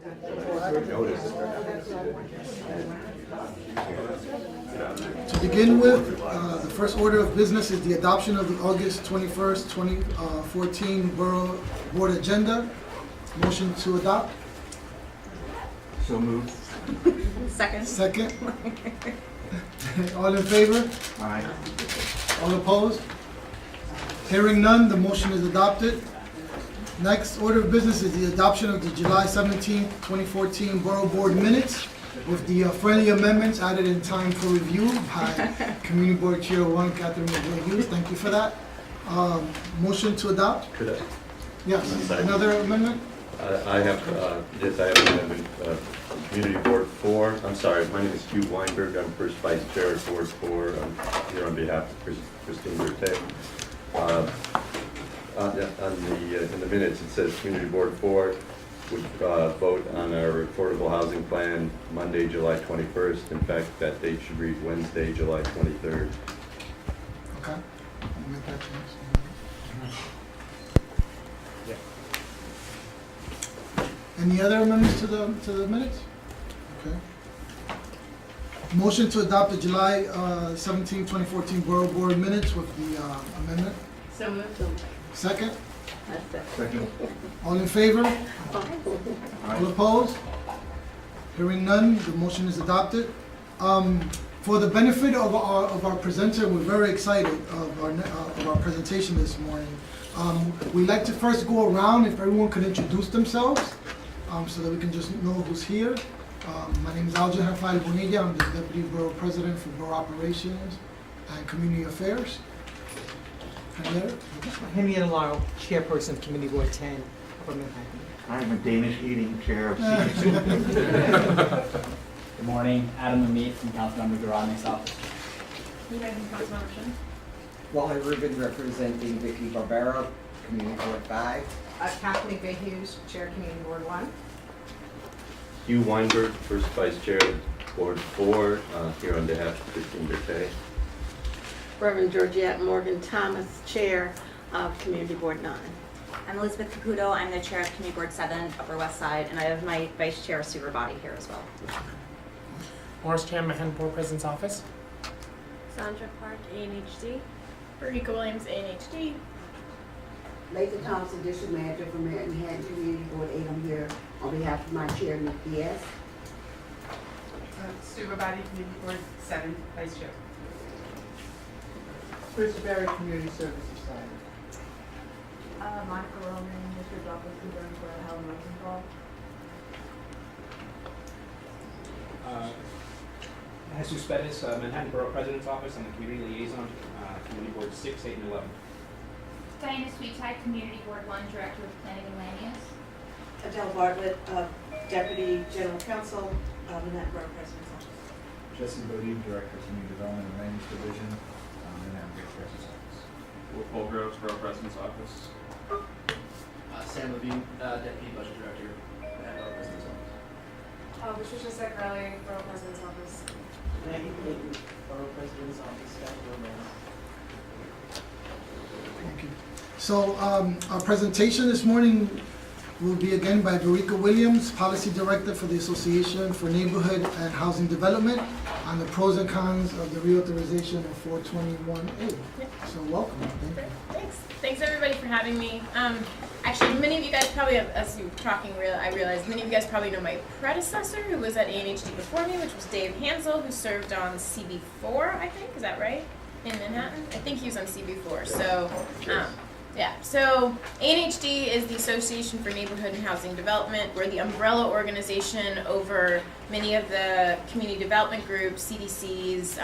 To begin with, the first order of business is the adoption of the August 21st, 2014 Borough Board Agenda. Motion to adopt. So moved. Second. Second. All in favor? Aye. All opposed? Hearing none, the motion is adopted. Next order of business is the adoption of the July 17th, 2014 Borough Board Minutes with the friendly amendments added in time for review by Community Board Chair 1, Catherine McGill-Hughes. Thank you for that. Motion to adopt? Could I? Yes. Another amendment? I have an amendment, Community Board 4. I'm sorry, my name is Hugh Weinberg. I'm first vice chair of Board 4. I'm here on behalf of Christine Berthet. In the minutes, it says Community Board 4 would vote on our affordable housing plan Monday, July 21st. In fact, that date should read Wednesday, July 23rd. Okay. I'll make that change. Any other amendments to the minutes? Okay. Motion to adopt the July 17, 2014 Borough Board minutes with the amendment. So moved. Second. Second. All in favor? All opposed? Hearing none, the motion is adopted. For the benefit of our presenter, we're very excited of our presentation this morning. We'd like to first go around, if everyone could introduce themselves, so that we can just know who's here. My name is Aljan Rafael Bonilla. I'm the Deputy Borough President for Borough Operations and Community Affairs. Henrietta Laurel, Chairperson of Community Board 10, Upper Manhattan. I'm a Danish eating chair of CDC. Good morning, Adam Amit from Councilmember Garadnik's office. Wally Rubin, representing Vicky Barbera, Community Board 5. Kathleen Hughes, Chair Community Board 1. Hugh Weinberg, first vice chair of Board 4, here on behalf of Christine Berthet. Reverend Georgette Morgan Thomas, Chair of Community Board 9. I'm Elizabeth Caputo. I'm the chair of Community Board 7, Upper West Side, and I have my vice chair, Sue Rabati, here as well. Morris Chan, Manhattan Board President's Office. Sandra Park, ANHD. Marika Williams, ANHD. Lathan Thompson, District Manager for Manhattan Community Board 8. I'm here on behalf of my chair, Nick Diaz. Sue Rabati, Community Board 7, Vice Chair. Chris Berry, Community Service Society. Monica Roman, District Office Concerned for Helen Rosenthal. Jesus Pettis, Manhattan Borough President's Office. I'm the Community Liaison, Community Board 6, 8, and 11. Diana Sweetide, Community Board 1, Director of Planning and Land Use. Adele Bartlett, Deputy General Counsel, Manhattan Borough President's Office. Jesse Bodie, Director of Community Development and Land Use Division, Manhattan Borough President's Office. Paul Groves, Borough President's Office. Sam Levine, Deputy Budget Director, Manhattan Borough President's Office. Patricia Segrelli, Borough President's Office. Maggie Clayton, Borough President's Office, Staff Romance. Thank you. So our presentation this morning will be again by Marika Williams, Policy Director for the Association for Neighborhood and Housing Development, on the pros and cons of the reauthorization of 421A. So welcome. Thank you. Thanks. Thanks everybody for having me. Actually, many of you guys probably, as you were talking, I realized many of you guys probably know my predecessor who was at ANHD before me, which was Dave Hansel, who served on CB4, I think. Is that right? In Manhattan? I think he was on CB4. So, yeah. So ANHD is the Association for Neighborhood and Housing Development. We're the umbrella organization over many of the community development groups, CDCs,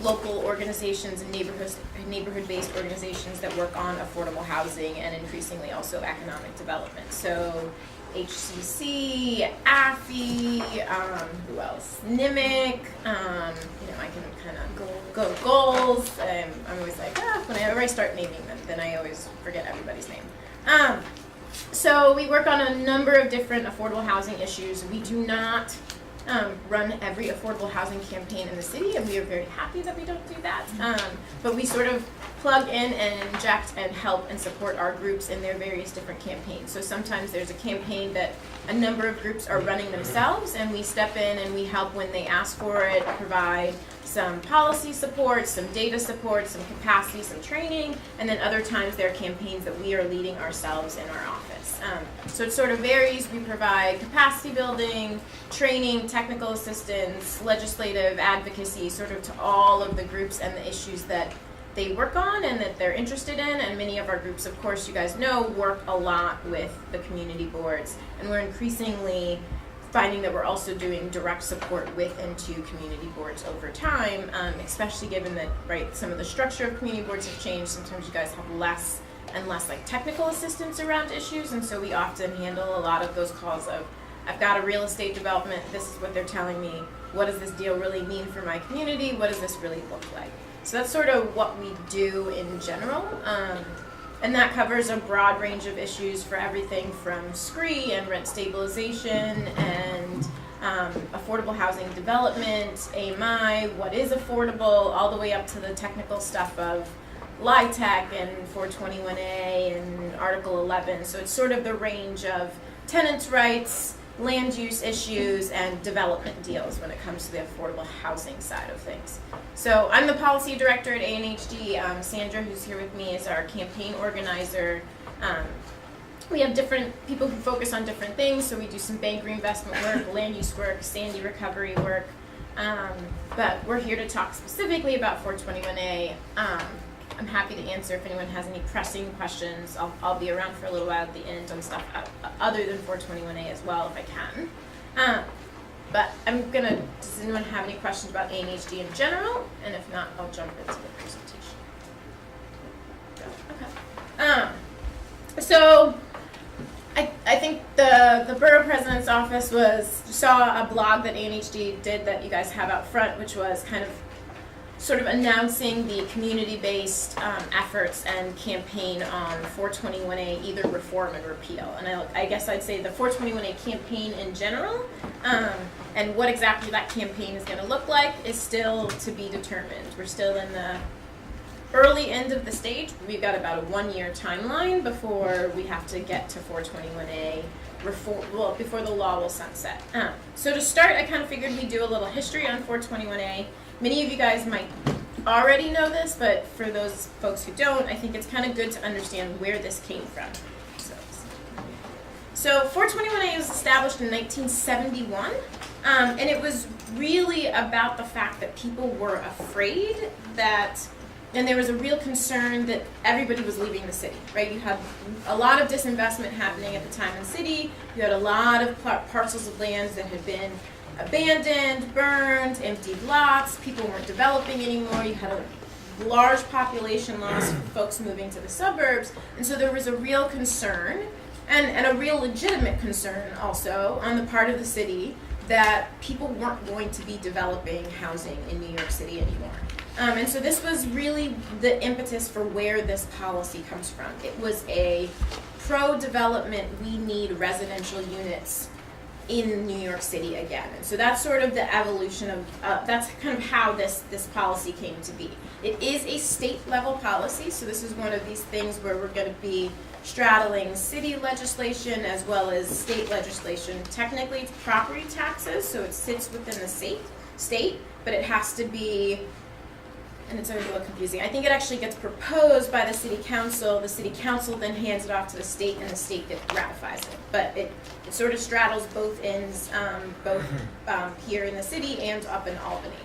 local organizations and neighborhood-based organizations that work on affordable housing and increasingly also economic development. So HCC, AFI, who else? NIMIC, I can kind of go goals. I'm always like, whenever I start naming them, then I always forget everybody's name. So we work on a number of different affordable housing issues. We do not run every affordable housing campaign in the city, and we are very happy that we don't do that. But we sort of plug in and inject and help and support our groups in their various different campaigns. So sometimes there's a campaign that a number of groups are running themselves, and we step in and we help when they ask for it, provide some policy support, some data support, some capacity, some training, and then other times there are campaigns that we are leading ourselves in our office. So it sort of varies. We provide capacity building, training, technical assistance, legislative advocacy, sort of to all of the groups and the issues that they work on and that they're interested in. And many of our groups, of course, you guys know, work a lot with the community boards, and we're increasingly finding that we're also doing direct support with and to community boards over time, especially given that, right, some of the structure of community boards have changed. Sometimes you guys have less and less like technical assistance around issues, and so we often handle a lot of those calls of, I've got a real estate development, this is what they're telling me, what does this deal really mean for my community, what does this really look like? So that's sort of what we do in general. And that covers a broad range of issues for everything from SCREE and rent stabilization and affordable housing development, AMI, what is affordable, all the way up to the technical stuff of LIHTC and 421A and Article 11. So it's sort of the range of tenants' rights, land use issues, and development deals when it comes to the affordable housing side of things. So I'm the policy director at ANHD. Sandra, who's here with me, is our campaign organizer. We have different people who focus on different things. So we do some bank reinvestment work, land use work, Sandy recovery work. But we're here to talk specifically about 421A. I'm happy to answer if anyone has any pressing questions. I'll be around for a little while at the end on stuff other than 421A as well if I can. But I'm gonna, does anyone have any questions about ANHD in general? And if not, I'll jump into the presentation. Okay. So I think the Borough President's Office saw a blog that ANHD did that you guys have out front, which was kind of sort of announcing the community-based efforts and campaign on 421A, either reform and repeal. And I guess I'd say the 421A campaign in general, and what exactly that campaign is going to look like is still to be determined. We're still in the early end of the stage. We've got about a 1-year timeline before we have to get to 421A reform, well, before the law will sunset. So to start, I kind of figured we'd do a little history on 421A. Many of you guys might already know this, but for those folks who don't, I think it's kind of good to understand where this came from. So 421A was established in 1971, and it was really about the fact that people were afraid that, and there was a real concern that everybody was leaving the city, right? You had a lot of disinvestment happening at the time in the city. You had a lot of parcels of lands that had been abandoned, burned, emptied lots, people weren't developing anymore, you had a large population loss, folks moving to the suburbs, and so there was a real concern, and a real legitimate concern also on the part of the city that people weren't going to be developing housing in New York City anymore. And so this was really the impetus for where this policy comes from. It was a pro-development, we need residential units in New York City again. And so that's sort of the evolution of, that's kind of how this policy came to be. It is a state level policy, so this is one of these things where we're going to be straddling city legislation as well as state legislation. Technically it's property taxes, so it sits within the state, but it has to be, and it's a little confusing. I think it actually gets proposed by the city council then hands it off to the state, and the state ratifies it. But it sort of straddles both ends, here in the city and up in Albany.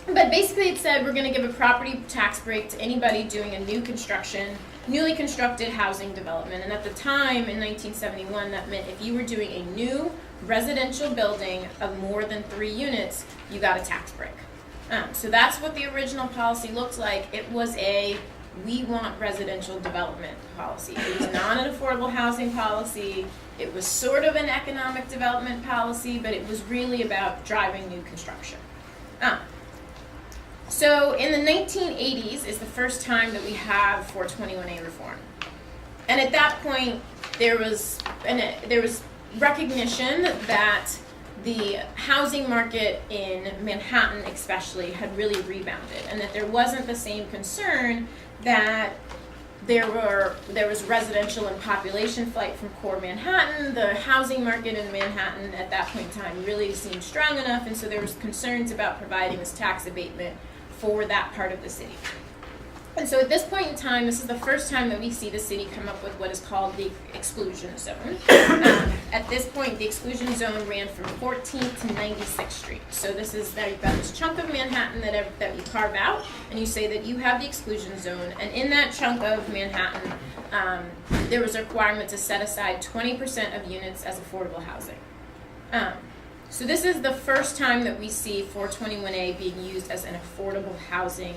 But basically it said we're going to give a property tax break to anybody doing a newly constructed housing development. And at the time in 1971, that meant if you were doing a new residential building of more than 3 units, you got a tax break. So that's what the original policy looked like. It was a we want residential development policy. It was not an affordable housing policy. It was sort of an economic development policy, but it was really about driving new construction. So in the 1980s is the first time that we have 421A reform. And at that point, there was recognition that the housing market in Manhattan especially had really rebounded, and that there wasn't the same concern that there was residential and population flight from core Manhattan. The housing market in Manhattan at that point in time really seemed strong enough, and so there was concerns about providing this tax abatement for that part of the city. And so at this point in time, this is the first time that we see the city come up with what is called the exclusion zone. At this point, the exclusion zone ran from 14th to 96th Street. So this is, now you've got this chunk of Manhattan that you carve out, and you say that you have the exclusion zone, and in that chunk of Manhattan, there was a requirement to set aside 20% of units as affordable housing. So this is the first time that we see 421A being used as an affordable housing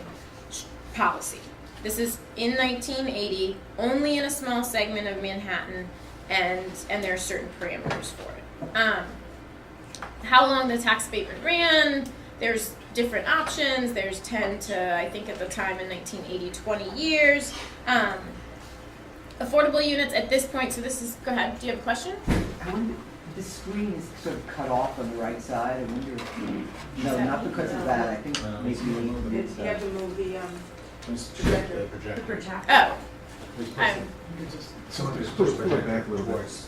policy. This is in 1980, only in a small segment of Manhattan, and there are certain parameters for it. How long the tax abatement ran, there's different options. There's 10 to, I think at the time in 1980, 20 years. Affordable units at this point, so this is, go ahead, do you have a question? I wonder, the screen is sort of cut off on the right side. I wonder if, no, not because of that. I think maybe you have to move the Projector. Oh. Someone just push it back a little bit.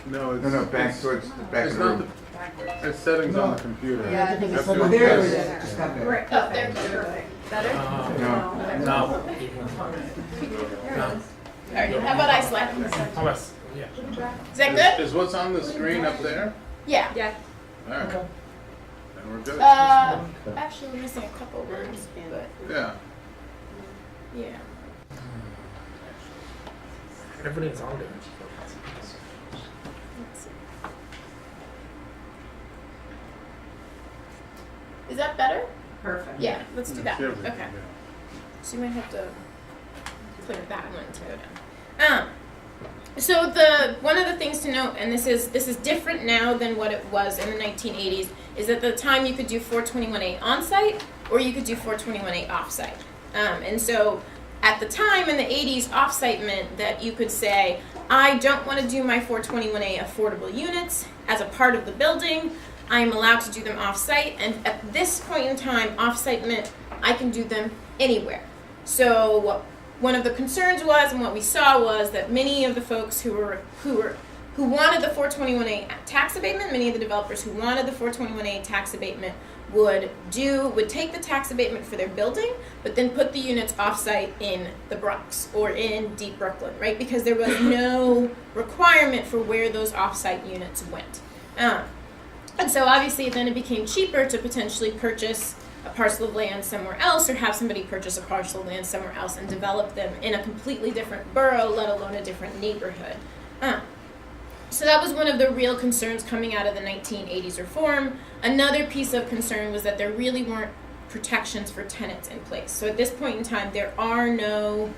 No, back towards the back of the room. It's settings on the computer. Yeah, I think it's That's there what it it is. Just got there. Right, oh, there, perfect. Better? No. All right, how about I slap? Oh, yes, yeah. Is that good? Is what's on the screen up there? Yeah. Yeah. All right. Then we're good. Actually, we're missing a couple words, but Yeah. yeah. Everything's on there. Let's see. Is that better? Perfect. Yeah, let's do that. Everything, Okay. yeah. So you might have to clear that one to go down. So one of the things to note, and this is different now than what it was in the 1980s, is at the time you could do 421A on-site or you could do 421A off-site. And so at the time in the 80s, off-site meant that you could say, I don't want to do my 421A affordable units as a part of the building. I am allowed to do them off-site, and at this point in time, off-site meant I can do them anywhere. So one of the concerns was, and what we saw was, that many of the folks who wanted the 421A tax abatement, many of the developers who wanted the 421A tax abatement would take the tax abatement for their building, but then put the units off-site in the Bronx or in deep Brooklyn, right? Because there was no requirement for where those off-site units went. And so obviously then it became cheaper to potentially purchase a parcel of land somewhere else, or have somebody purchase a parcel of land somewhere else and develop them in a completely different borough, let alone a different neighborhood. So that was one of the real concerns coming out of the 1980s reform. Another piece of concern was that there really weren't protections for tenants in place. So at this point in time, there are no,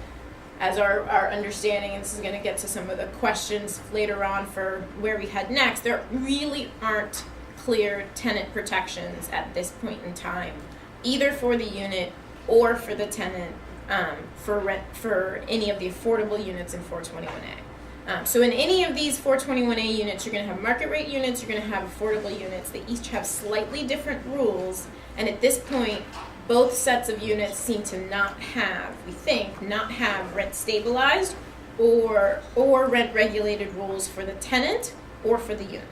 as our understanding, and this is going to get to some of the questions later on for where we head next, there really aren't clear tenant protections at this point in time, either for the unit or for the tenant, for rent, for any of the affordable units in 421A. So in any of these 421A units, you're going to have market rate units, you're going to have affordable units. They each have slightly different rules, and at this point, both sets of units seem to not have rent stabilized or rent regulated rules for the tenant or for the unit.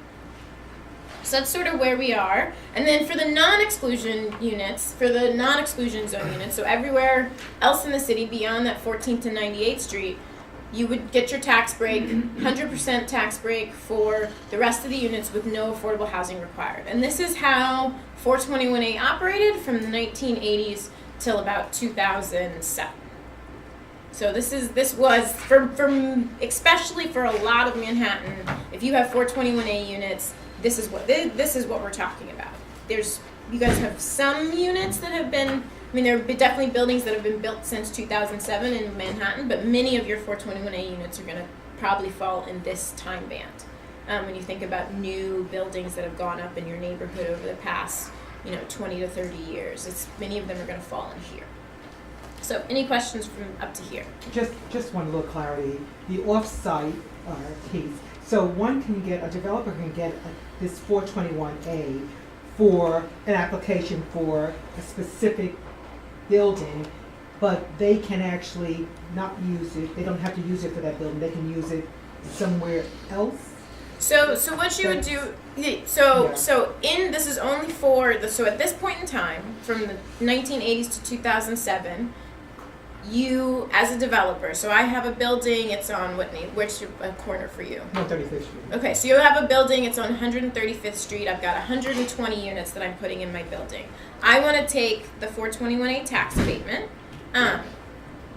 So that's sort of where we are. And then for the non-exclusion units, for the non-exclusion zone units, so everywhere else in the city beyond that 14th to 98th Street, you would get your tax break, 100% tax break for the rest of the units with no affordable housing required. And this is how 421A operated from the 1980s till about 2007. So this was, for especially for a lot of Manhattan, if you have 421A units, this is what we're talking about. You guys have some units that have been, there have been definitely buildings that have been built since 2007 in Manhattan, but many of your 421A units are going to probably fall in this time band. When you think about new buildings that have gone up in your neighborhood over the past, 20 to 30 years, many of them are going to fall in here. So, any questions from up to here? Just one little clarity. The off-site piece, So a developer can get this 421A for an application for a specific building, but they can actually not use it, they don't have to use it for that building, they can use it somewhere else? So what you would do, this is only for so at this point in time, from the 1980s to 2007, you, as a developer, so I have a building, it's on which corner for you? 135th Street. Okay, so you have a building, it's on 135th Street, I've got 120 units that I'm putting in my building. I want to take the 421A tax abatement,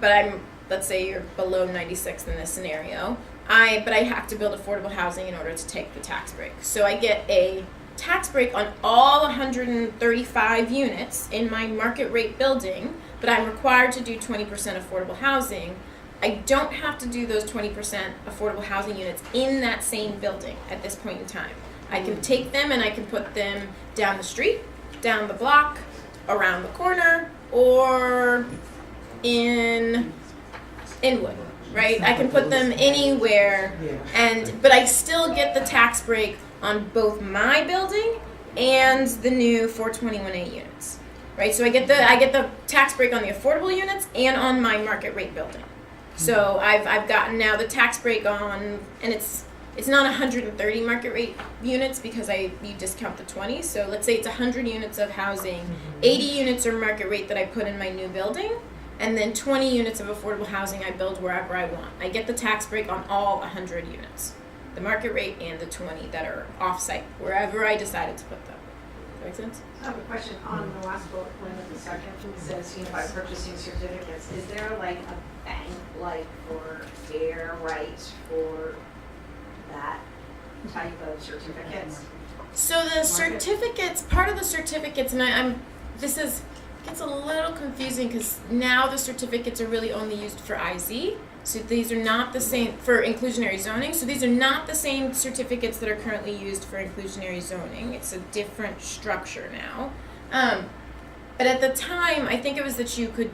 but let's say you're below 96 in this scenario, but I have to build affordable housing in order to take the tax break. So I get a tax break on all 135 units in my market rate building, but I'm required to do 20% affordable housing. I don't have to do those 20% affordable housing units in that same building at this point in time. I can take them and I can put them down the street, down the block, around the corner, or in Inwood, right? I can put them anywhere, but I still get the tax break on both my building and the new 421A units, right? So I get the tax break on the affordable units and on my market rate building. So I've gotten now the tax break on, and it's not 130 market rate units because you discount the 20. So let's say it's 100 units of housing, 80 units are market rate that I put in my new building, and then 20 units of affordable housing I build wherever I want. I get the tax break on all 100 units, the market rate and the 20 that are off-site, wherever I decided to put them. Does that make sense? I have a question on the last bullet point of the second. It says unified purchasing certificates. Is there like a bank like for air rights for that type of certificates? So the certificates, part of the certificates, and gets a little confusing because now the certificates are really only used for IZ. So these are not the same for inclusionary zoning. So these are not the same certificates that are currently used for inclusionary zoning. It's a different structure now. But at the time, I think it was that you could,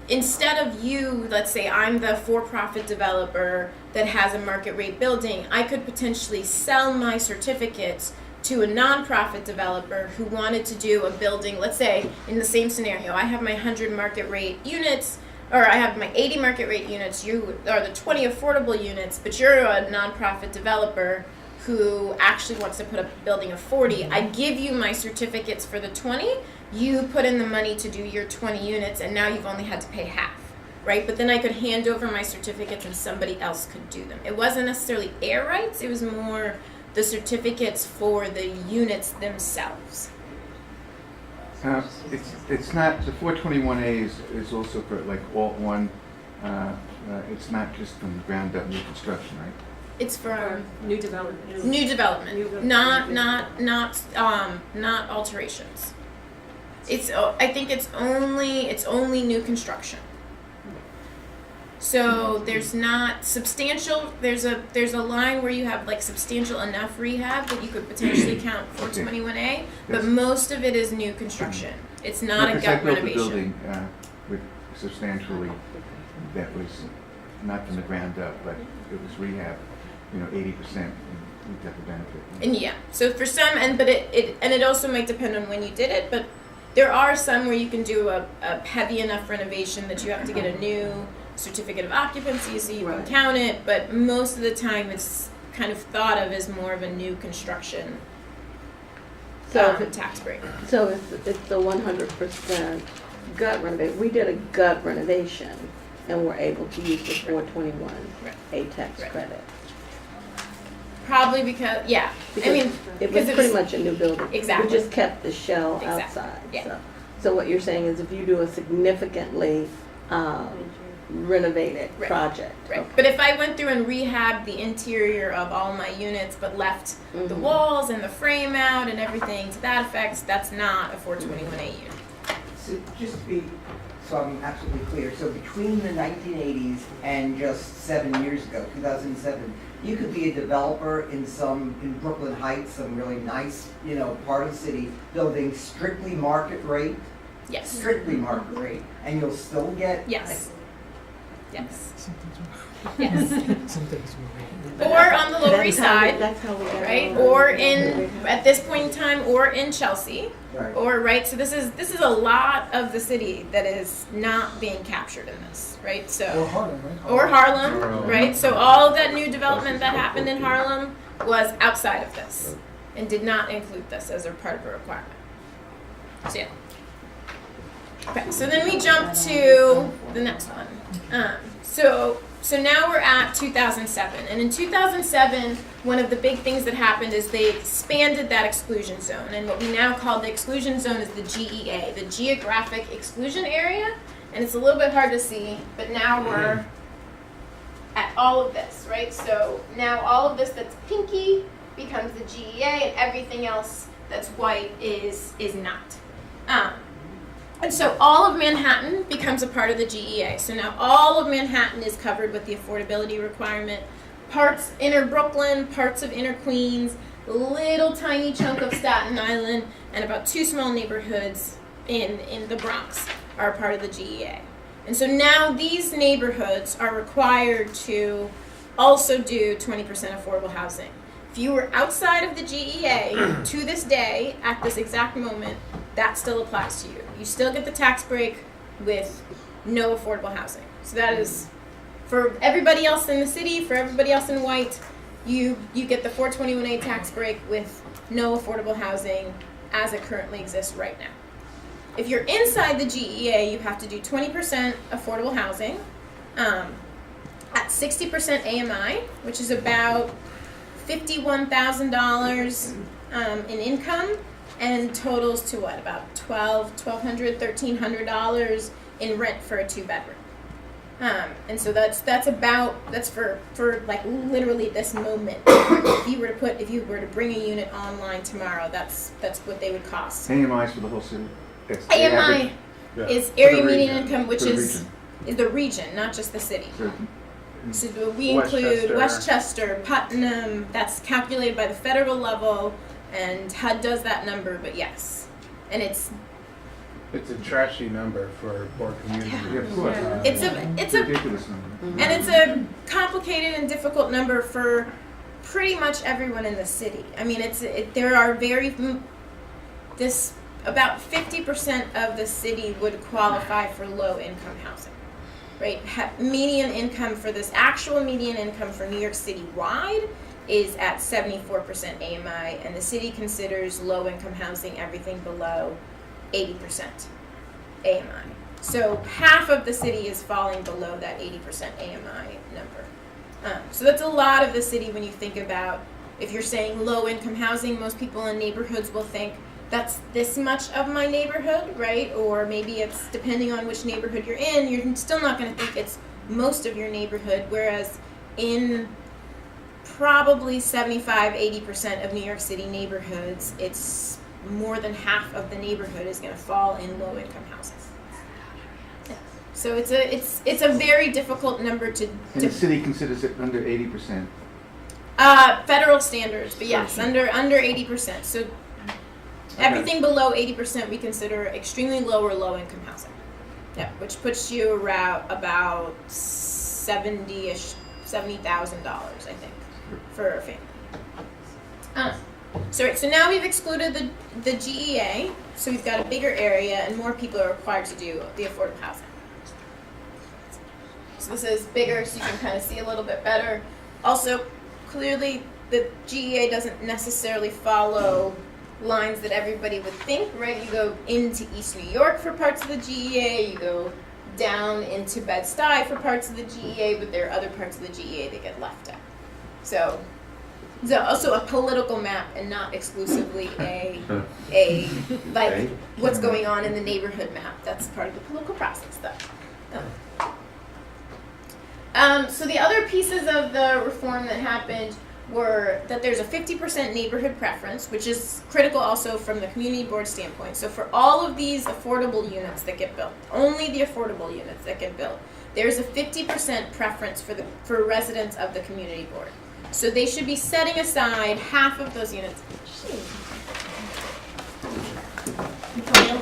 instead of let's say I'm the for-profit developer that has a market rate building, I could potentially sell my certificates to a nonprofit developer who wanted to do a building. Let's say in the same scenario, I have my 100 market rate units, or I have my 80 market rate units, you are the 20 affordable units, but you're a nonprofit developer who actually wants to put up a building of 40. I give you my certificates for the 20, you put in the money to do your 20 units, and now you've only had to pay half, right? But then I could hand over my certificates and somebody else could do them. It wasn't necessarily air rights, it was more the certificates for the units themselves. It's not, the 421A is also for like Alt 1, it's not just from the ground up new construction, right? It's for new development. New development, not alterations. I think it's only new construction. So there's not substantial. There's a line where you have like substantial enough rehab that you could potentially count 421A, but most of it is new construction. It's not a gut renovation. I built a building with substantially that was not from the ground up, but it was rehab, 80%, and we got the benefit. And yeah, so for some, but it also might depend on when you did it, but there are some where you can do a heavy enough renovation that you have to get a new certificate of occupancy so you can count it, but most of the time it's kind of thought of as more of a new construction tax break. So it's the 100% gut renovation. We did a gut renovation and we're able to use the 421A tax credit. Probably because it was pretty much a new building. Exactly. We just kept the shell outside. Yeah. So what you're saying is if you do a significantly renovated project. Right. Okay. But if I went through and rehabbed the interior of all my units but left the walls and the frame out and everything to that effect, that's not a 421A unit. So just to be, so I'm absolutely clear, so between the 1980s and just 7 years ago, 2007, you could be a developer in Brooklyn Heights, some really nice, part of the city, building strictly market rate. Yes. Strictly market rate, and you'll still get. Yes. Yes. Something's wrong. Yes. Something's wrong. Or on the Lower East Side, That's how we got right? all Or that. in, at this point in time, or in Chelsea. Right. Or, right, so this is a lot of the city that is not being captured in this, right? Or So, Harlem, right? or Harlem, Harlem. right? So all of that new development that happened in Harlem was outside of this and did not include this as a part of a requirement. So, yeah. Okay, so then we jump to the next one. So now we're at 2007, and in 2007, one of the big things that happened is they expanded that exclusion zone, and what we now call the exclusion zone is the GEA, the Geographic Exclusion Area, and it's a little bit hard to see, but now we're at all of this, right? So now all of this that's pinky becomes the GEA, and everything else that's white is not. And so all of Manhattan becomes a part of the GEA. So now all of Manhattan is covered with the affordability requirement. Parts inner Brooklyn, parts of inner Queens, a little tiny chunk of Staten Island, and about 2 small neighborhoods in the Bronx are a part of the GEA. And so now these neighborhoods are required to also do 20% affordable housing. If you were outside of the GEA to this day, at this exact moment, that still applies to you. You still get the tax break with no affordable housing. So that is, for everybody else in the city, for everybody else in white, you get the 421A tax break with no affordable housing as it currently exists right now. If you're inside the GEA, you have to do 20% affordable housing at 60% AMI, which is about $51,000 in income, and totals to what, about $1,200, $1,300 in rent for a 2-bedroom. And so that's for like literally this moment. If you were to bring a unit online tomorrow, that's what they would cost. AMI is for the whole city? That's the AMI average? is For the area median region. income, which For the is region. the region, not just the city. So, So we include Westchester. Westchester, Putnam, that's calculated by the federal level, and HUD does that number, but yes. And it's It's a trashy number for poor communities. yeah, of course. it's a Ridiculous number. and it's a complicated and difficult number for pretty much everyone in the city. I mean, there are about 50% of the city would qualify for low income housing, right? Median income for this actual median income for New York City wide is at 74% AMI, and the city considers low income housing everything below 80% AMI. So half of the city is falling below that 80% AMI number. So that's a lot of the city when you think about, if you're saying low income housing, most people in neighborhoods will think that's this much of my neighborhood, right? Or maybe it's, depending on which neighborhood you're in, you're still not going to think it's most of your neighborhood, whereas in probably 75-80% of New York City neighborhoods, it's more than half of the neighborhood is going to fall in low income housing. Yeah. So it's a very difficult number to And the city considers it under 80%. federal standards, but yes, under 80%. So everything below 80% we consider extremely low or low income housing. Yeah, which puts you around about $70,000, I think, for a family. So now we've excluded the GEA, so we've got a bigger area and more people are required to do the affordable housing. So this is bigger, so you can kind of see a little bit better. Also, clearly the GEA doesn't necessarily follow lines that everybody would think, right? You go into East New York for parts of the GEA, you go down into Bed-Stuy for parts of the GEA, but there are other parts of the GEA that get left out. So it's also a political map and not exclusively a like what's going on in the neighborhood map. That's part of the political process, though. So the other pieces of the reform that happened were that there's a 50% neighborhood preference, which is critical also from the community board standpoint. So for all of these affordable units that get built, only the affordable units that get built, there's a 50% preference for residents of the community board. So they should be setting aside half of those units.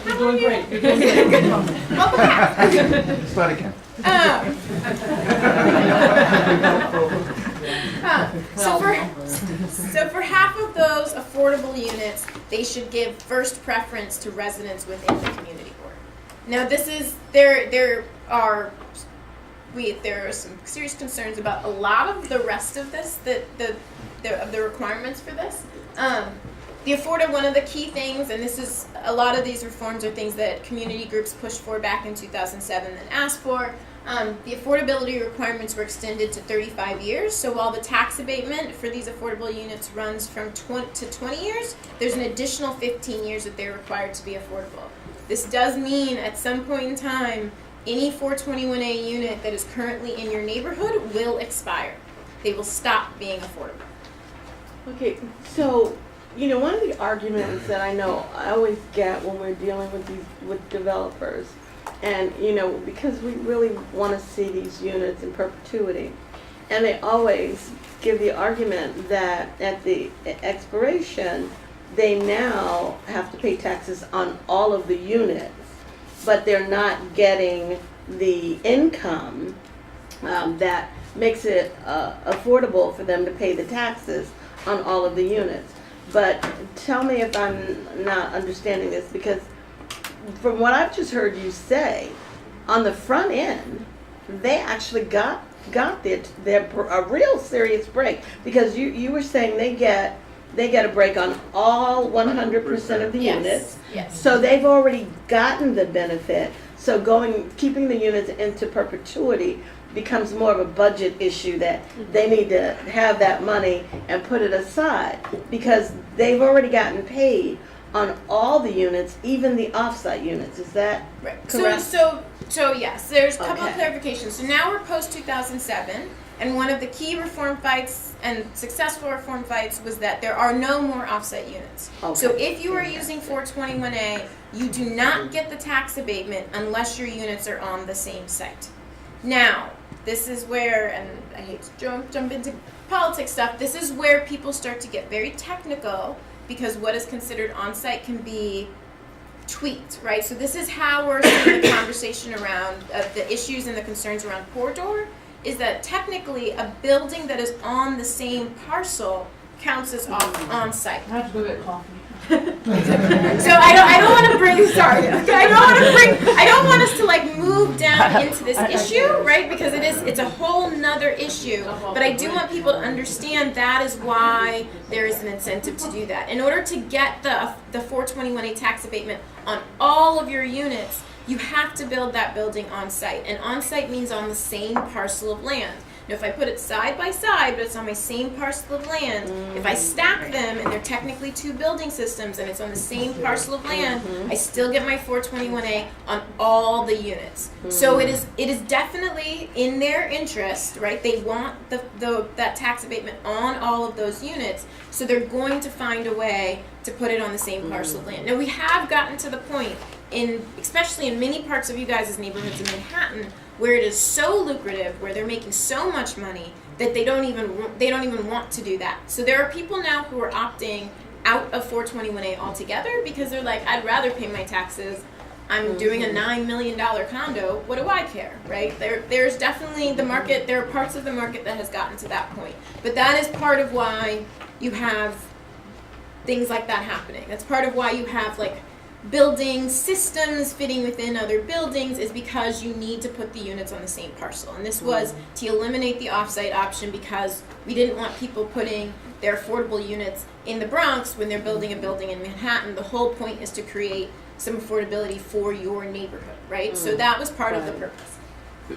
How telling you. great. You're doing great. Welcome back. Start again. So for half of those affordable units, they should give first preference to residents within the community board. Now there are some serious concerns about a lot of the rest of this, the requirements for this. The one of the key things, and this is a lot of these reforms are things that community groups pushed for back in 2007 and asked for. The affordability requirements were extended to 35 years, so while the tax abatement for these affordable units runs from 20 to 20 years, there's an additional 15 years that they're required to be affordable. This does mean at some point in time, any 421A unit that is currently in your neighborhood will expire. They will stop being affordable. Okay, so, one of the arguments that I know I always get when we're dealing with developers, and, because we really want to see these units in perpetuity, and they always give the argument that at the expiration, they now have to pay taxes on all of the units, but they're not getting the income that makes it affordable for them to pay the taxes on all of the units. But tell me if I'm not understanding this, because from what I've just heard you say, on the front end, they actually got a real serious break, because you were saying they get a break on all 100% of the units. Yes. So they've already gotten the benefit. So keeping the units into perpetuity becomes more of a budget issue, that they need to have that money and put it aside, because they've already gotten paid on all the units, even the offsite units. Is that correct? So yes, there's a couple of Okay. clarifications. So now we're post 2007, and one of the key reform fights and successful reform fights was that there are no more offsite units. Okay. So if you are using 421A, you do not get the tax abatement unless your units are on the same site. Now, this is where, and I hate to jump into politics stuff, this is where people start to get very technical, because what is considered on-site can be tweaked, right? So this is how we're seeing the conversation around the issues and the concerns around corridor, is that technically a building that is on the same parcel counts as on-site. I have to go get coffee. So I don't want to bring, sorry, okay, I don't want us to like move down into this issue, right? Because it's a whole nother issue. But I do want people to understand that is why there is an incentive to do that. In order to get the 421A tax abatement on all of your units, you have to build that building on site. And on site means on the same parcel of land. Now, if I put it side by side, but it's on my same parcel of land, if I stack them and they're technically two building systems and it's on the same parcel of land, I still get my 421A on all the units. So it is definitely in their interest, right? They want that tax abatement on all of those units, so they're going to find a way to put it on the same parcel of land. Now, we have gotten to the point, especially in many parts of you guys' neighborhoods in Manhattan, where it is so lucrative, where they're making so much money that they don't even want to do that. So there are people now who are opting out of 421A altogether, because they're like, I'd rather pay my taxes. I'm doing a $9 million condo. What do I care, right? There's definitely the market. There are parts of the market that has gotten to that point. But that is part of why you have things like that happening. That's part of why you have like building systems fitting within other buildings, is because you need to put the units on the same parcel. And this was to eliminate the offsite option, because we didn't want people putting their affordable units in the Bronx when they're building a building in Manhattan. The whole point is to create some affordability for your neighborhood, right? So that was part of the purpose.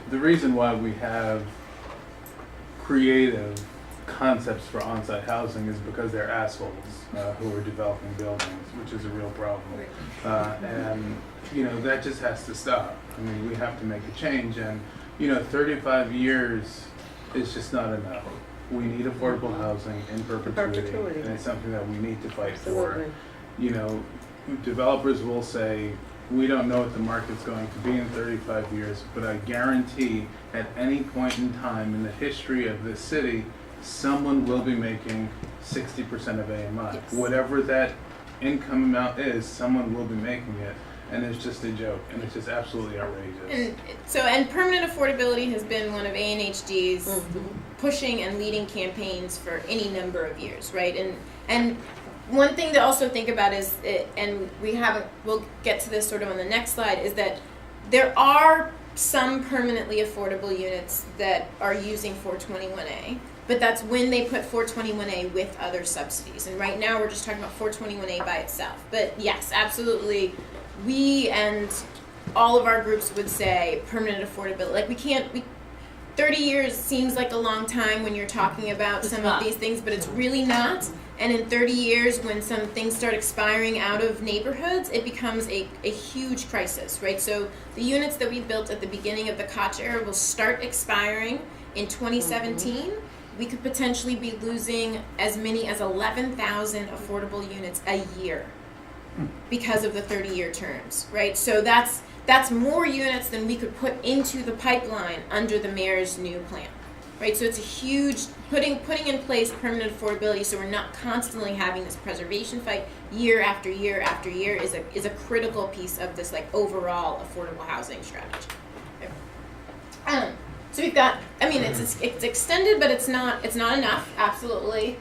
The reason why we have creative concepts for on-site housing is because they're assholes who are developing buildings, which is a real problem. And, that just has to stop. I mean, we have to make a change, and, 35 years is just not enough. We need affordable housing in perpetuity, and it's something that we need to fight for. Developers will say, we don't know what the market's going to be in 35 years, but I guarantee at any point in time in the history of this city, someone will be making 60% of AMI. Yes. Whatever that income amount is, someone will be making it. and it's just a joke, and it's just absolutely outrageous. And permanent affordability has been one of ANHD's pushing and leading campaigns for any number of years, right? And one thing to also think about is, we'll get to this sort of on the next slide, is that there are some permanently affordable units that are using 421A, but that's when they put 421A with other subsidies. And right now we're just talking about 421A by itself. But yes, absolutely, we and all of our groups would say permanent affordability. Like 30 years seems like a long time when you're talking about some of these things, but it's really not. And in 30 years, when some things start expiring out of neighborhoods, it becomes a huge crisis, right? So the units that we built at the beginning of the Koch era will start expiring in 2017. We could potentially be losing as many as 11,000 affordable units a year because of the 30-year terms, right? So that's more units than we could put into the pipeline under the mayor's new plan, right? So it's a huge putting in place permanent affordability, so we're not constantly having this preservation fight year after year after year is a critical piece of this like overall affordable housing strategy. So we've got, it's extended, but it's not enough. Absolutely,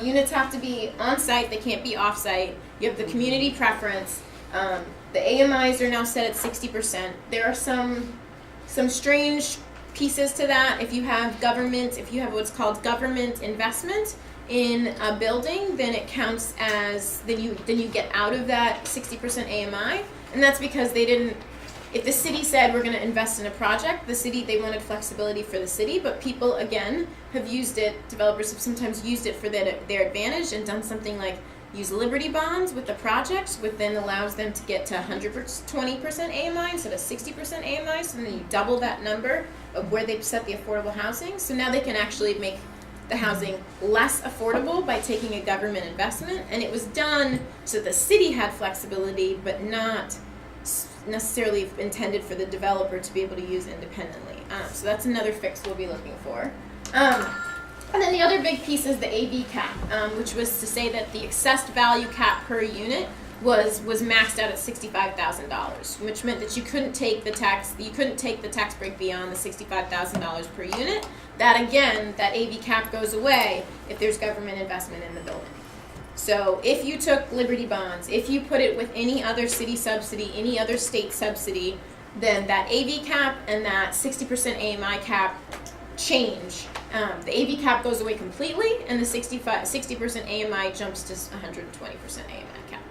units have to be on site; they can't be off site. You have the community preference. The AMIs are now set at 60%. There are some strange pieces to that. If you have what's called government investment in a building, then it counts as then you get out of that 60% AMI, and that's because they didn't. If the city said we're going to invest in a project, they wanted flexibility for the city, but people again have used it. Developers have sometimes used it for their advantage and done something like use Liberty bonds with the projects, which then allows them to get to 120% AMI instead of 60% AMI. So then you double that number of where they've set the affordable housing. So now they can actually make the housing less affordable by taking a government investment. And it was done so the city had flexibility, but not necessarily intended for the developer to be able to use independently. So that's another fix we'll be looking for. And then the other big piece is the AV cap, which was to say that the assessed value cap per unit was maxed out at $65,000, which meant that you couldn't take the tax break beyond the $65,000 per unit. That again, that AV cap goes away if there's government investment in the building. So if you took Liberty bonds, if you put it with any other city subsidy, any other state subsidy, then that AV cap and that 60% AMI cap change. The AV cap goes away completely, and the 60% AMI jumps to 120% AMI cap.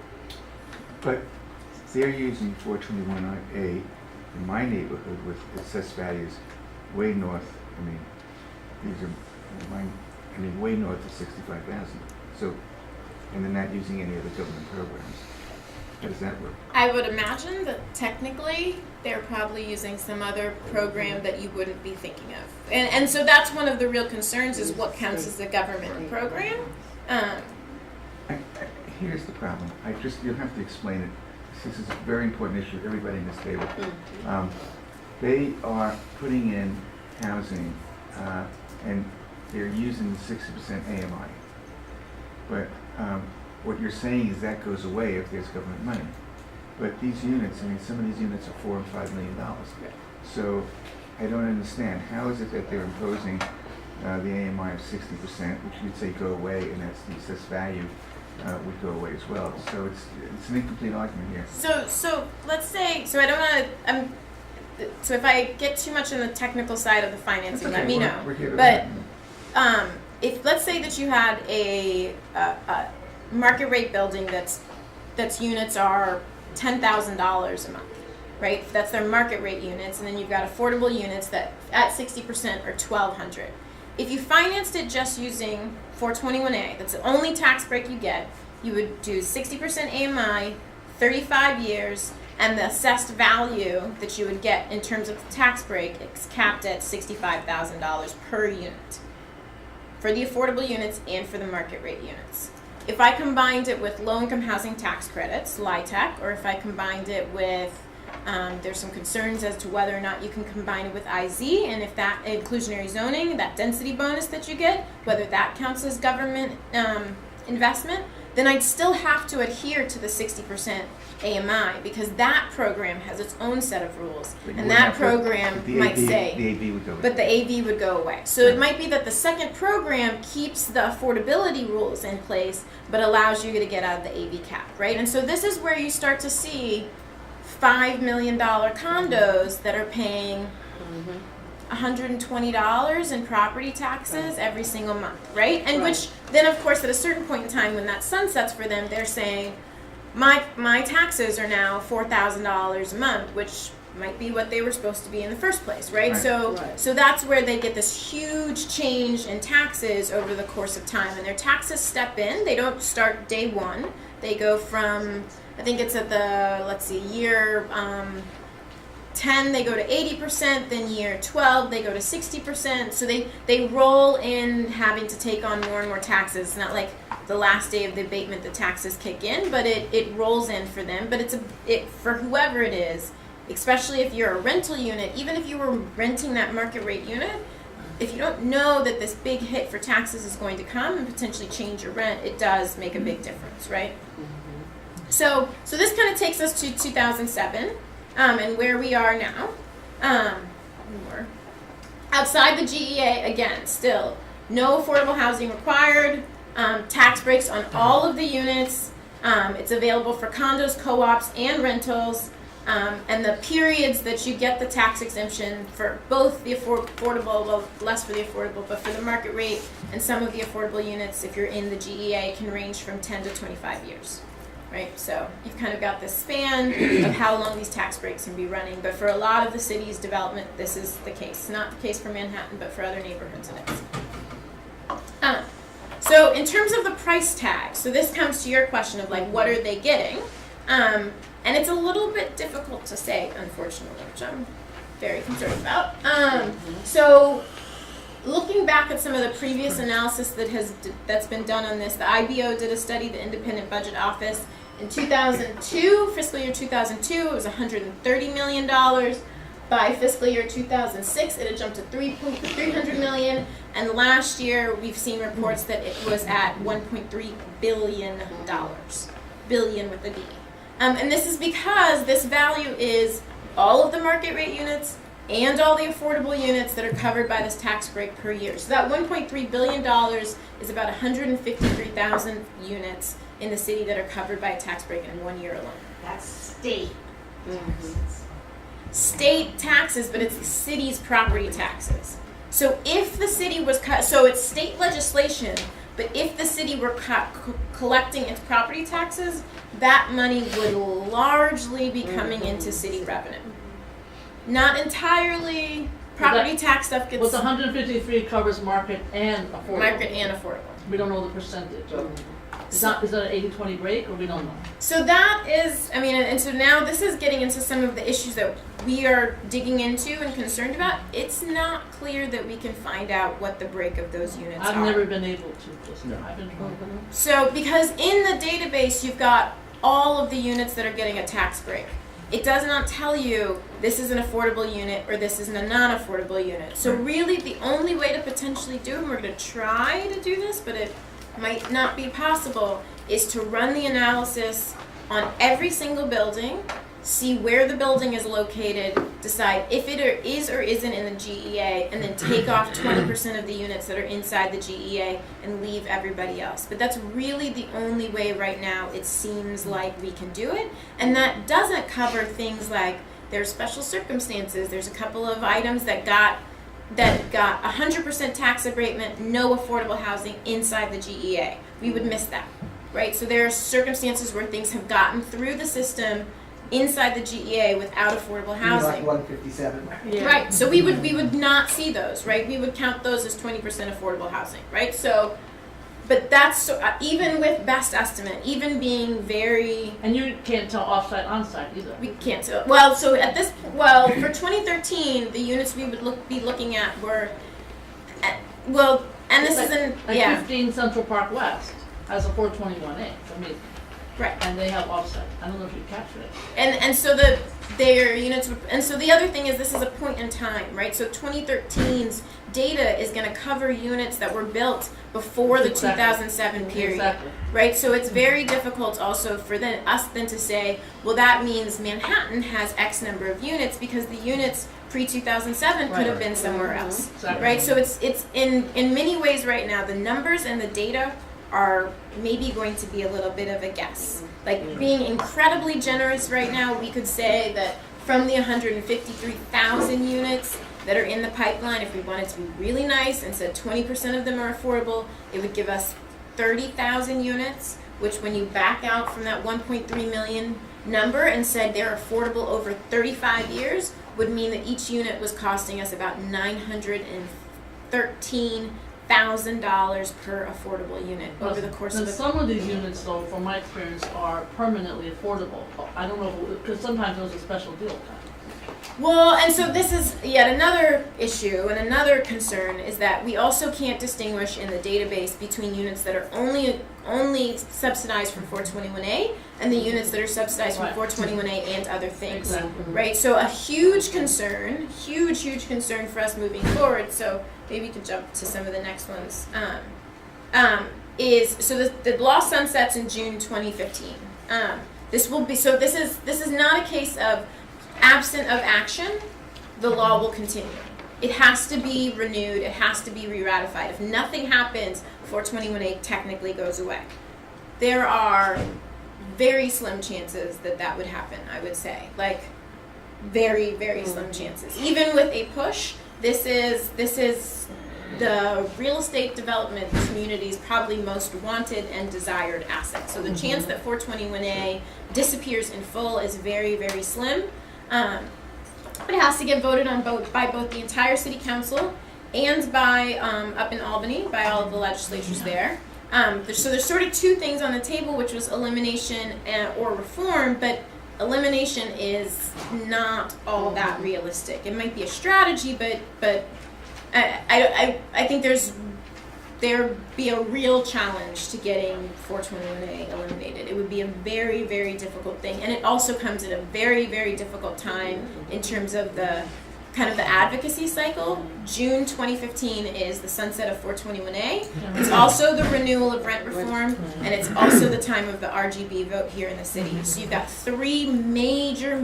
But they're using 421A in my neighborhood with assessed values way north. Way north of 65,000. So, and they're not using any other government programs. How does that work? I would imagine that technically they're probably using some other program that you wouldn't be thinking of. And so that's one of the real concerns is what counts as a government program. Here's the problem. You'll have to explain it. This is a very important issue, everybody in this table. They are putting in housing and they're using 60% AMI. But what you're saying is that goes away if there's government money. But these units, some of these units are $4 and $5 million. So I don't understand. How is it that they're imposing the AMI of 60%, which you'd say go away, and that's the assessed value would go away as well. So it's an incomplete argument here. So let's say, so I don't want to, so if I get too much on the technical side of the financing, Okay, let me know. we're here to But learn. if let's say that you had a market rate building that's units are $10,000 a month, right? That's their market rate units, and then you've got affordable units that at 60% are $1,200. If you financed it just using 421A, that's the only tax break you get, you would do 60% AMI, 35 years, and the assessed value that you would get in terms of the tax break is capped at $65,000 per unit for the affordable units and for the market rate units. If I combined it with low-income housing tax credits, LIHTC, or if I combined it with, there's some concerns as to whether or not you can combine it with IZ, and if that inclusionary zoning, that density bonus that you get, whether that counts as government investment, then I'd still have to adhere to the 60% AMI because that program has its own set of rules. But you And would that have to- program the might AV say, The AV would go. but the AV would go away. So it might be that the second program keeps the affordability rules in place, but allows you to get out of the AV cap, right? And so this is where you start to see $5 million condos that are paying $120 in property taxes every single month, right? And which then, of course, at a certain point in time when that sunsets for them, they're saying, my taxes are now $4,000 a month, which might be what they were supposed to be in the first place, right? So that's where they get this huge change in taxes over the course of time, and their taxes step in. They don't start day one. They go from, I think it's at the, year 10 they go to 80%, then year 12 they go to 60%. So they roll in having to take on more and more taxes. It's not like the last day of the abatement the taxes kick in, but it rolls in for them. But it for whoever it is, especially if you're a rental unit, even if you were renting that market rate unit, if you don't know that this big hit for taxes is going to come and potentially change your rent, it does make a big difference, right? So this kind of takes us to 2007 and where we are now. More. Outside the GEA, again, still no affordable housing required, tax breaks on all of the units. It's available for condos, co-ops, and rentals. And the periods that you get the tax exemption for both the affordable, well, less for the affordable, but for the market rate and some of the affordable units, if you're in the GEA, can range from 10 to 25 years, right? So you've kind of got this span of how long these tax breaks can be running. But for a lot of the city's development, this is the case. Not the case for Manhattan, but for other neighborhoods it is. So in terms of the price tag, so this comes to your question of what are they getting? And it's a little bit difficult to say, unfortunately, which I'm very concerned about. So looking back at some of the previous analysis that's been done on this, the IBO did a study, the Independent Budget Office, in 2002, fiscal year 2002, it was $130 million. By fiscal year 2006, it had jumped to $300 million, and last year we've seen reports that it was at $1.3 billion, billion with a B. And this is because this value is all of the market rate units and all the affordable units that are covered by this tax break per year. So that $1.3 billion is about 153,000 units in the city that are covered by a tax break in 1 year alone. That's state taxes. State taxes, but it's the city's property taxes. So if the city was so it's state legislation, but if the city were collecting its property taxes, that money would largely be coming into city revenue. Not entirely. Property tax stuff gets. Well, the 153 covers market and affordable. Market and affordable. We don't know the percentage. Is that an 80-20 break, or we don't know? So that is, and so now this is getting into some of the issues that we are digging into and concerned about. It's not clear that we can find out what the break of those units are. I've never been able to. I've been trying. So because in the database you've got all of the units that are getting a tax break. It does not tell you this is an affordable unit or this isn't a non-affordable unit. So really the only way to potentially do it, and we're going to try to do this, but it might not be possible, is to run the analysis on every single building, see where the building is located, decide if it is or isn't in the GEA, and then take off 20% of the units that are inside the GEA and leave everybody else. But that's really the only way right now it seems like we can do it. And that doesn't cover things like there's special circumstances. There's a couple of items that got 100% tax abatement, no affordable housing inside the GEA. We would miss that, right? So there are circumstances where things have gotten through the system inside the GEA without affordable housing. Like 157. Yeah. Right. So we would not see those, right? We would count those as 20% affordable housing, right? So, but that's even with best estimate, even being very. And you can't tell offsite, onsite either. We can't tell. Well, so at this, for 2013, the units we would be looking at were, and this is in 15 Central Park West has a 421A. Right. And they have offset. I don't know if you captured it. And so their units, and so the other thing is this is a point in time, right? So 2013's data is going to cover units that were built before the 2007 period, Exactly. right? So it's very difficult also for us then to say, well, that means Manhattan has X number of units because the units pre-2007 could have been somewhere else, Exactly. right? So it's in many ways right now, the numbers and the data are maybe going to be a little bit of a guess. Like being incredibly generous right now, we could say that from the 153,000 units that are in the pipeline, if we wanted to be really nice and said 20% of them are affordable, it would give us 30,000 units, which when you back out from that 1.3 million number and said they're affordable over 35 years, would mean that each unit was costing us about $913,000 per affordable unit over the course of the. Some of these units, though, from my experience, are permanently affordable. I don't know, because sometimes there's a special deal kind of. Well, and so this is yet another issue and another concern is that we also can't distinguish in the database between units that are only subsidized from 421A and the units that are subsidized from 421A and other things, right? So a huge concern for us moving forward. So maybe you could jump to some of the next ones. Is so the law sunsets in June 2015. This is not a case of absent of action, the law will continue. It has to be renewed, it has to be re-ratified. If nothing happens, 421A technically goes away. There are very slim chances that would happen, I would say. Like, very, very slim chances. Even with a push, this is the real estate development community's probably most wanted and desired asset. So the chance that 421A disappears in full is very, very slim. It has to get voted on by both the entire city council and by up in Albany by all of the legislatures there. So there's sort of two things on the table, which was elimination or reform, but elimination is not all that realistic. It might be a strategy, but I think there'd be a real challenge to getting 421A eliminated. It would be a very, very difficult thing. And it also comes at a very, very difficult time in terms of the kind of the advocacy cycle. June 2015 is the sunset of 421A. It's also the renewal of rent reform, and it's also the time of the RGB vote here in the city. So you've got three major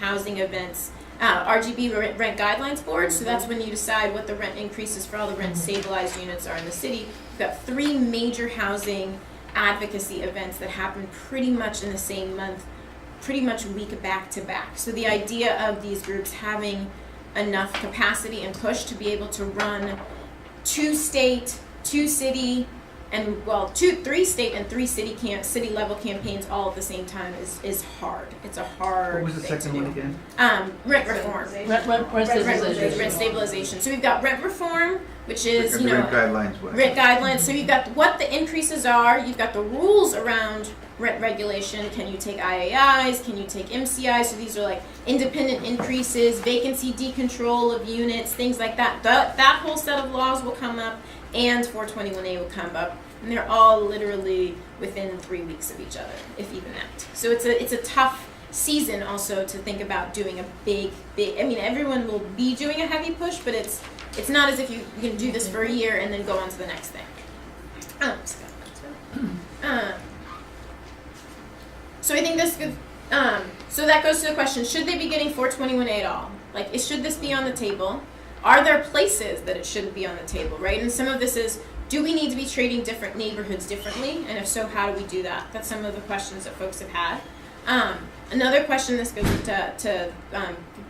housing events. RGB rent guidelines board, so that's when you decide what the rent increases for all the rent stabilized units are in the city. We've got three major housing advocacy events that happen pretty much in the same month, pretty much week back to back. So the idea of these groups having enough capacity and push to be able to run 2 state, 2 city, and three state and 3 city level campaigns all at the same time is hard. It's a hard. What was the second one again? Rent reform. Rent stabilization. So we've got rent reform, which is Rent guidelines. Rent guidelines. So you've got what the increases are. You've got the rules around rent regulation. Can you take IAIs? Can you take MCIs? So these are like independent increases, vacancy decontrol of units, things like that. That whole set of laws will come up, and 421A will come up, and they're all literally within 3 weeks of each other, if even that. So it's a tough season also to think about doing a big. I mean, everyone will be doing a heavy push, but it's not as if you can do this for a year and then go on to the next thing. So I think this could. So that goes to the question: should they be getting 421A at all? Like, should this be on the table? Are there places that it shouldn't be on the table, right? And some of this is, do we need to be treating different neighborhoods differently? And if so, how do we do that? That's some of the questions that folks have had. Another question, this goes to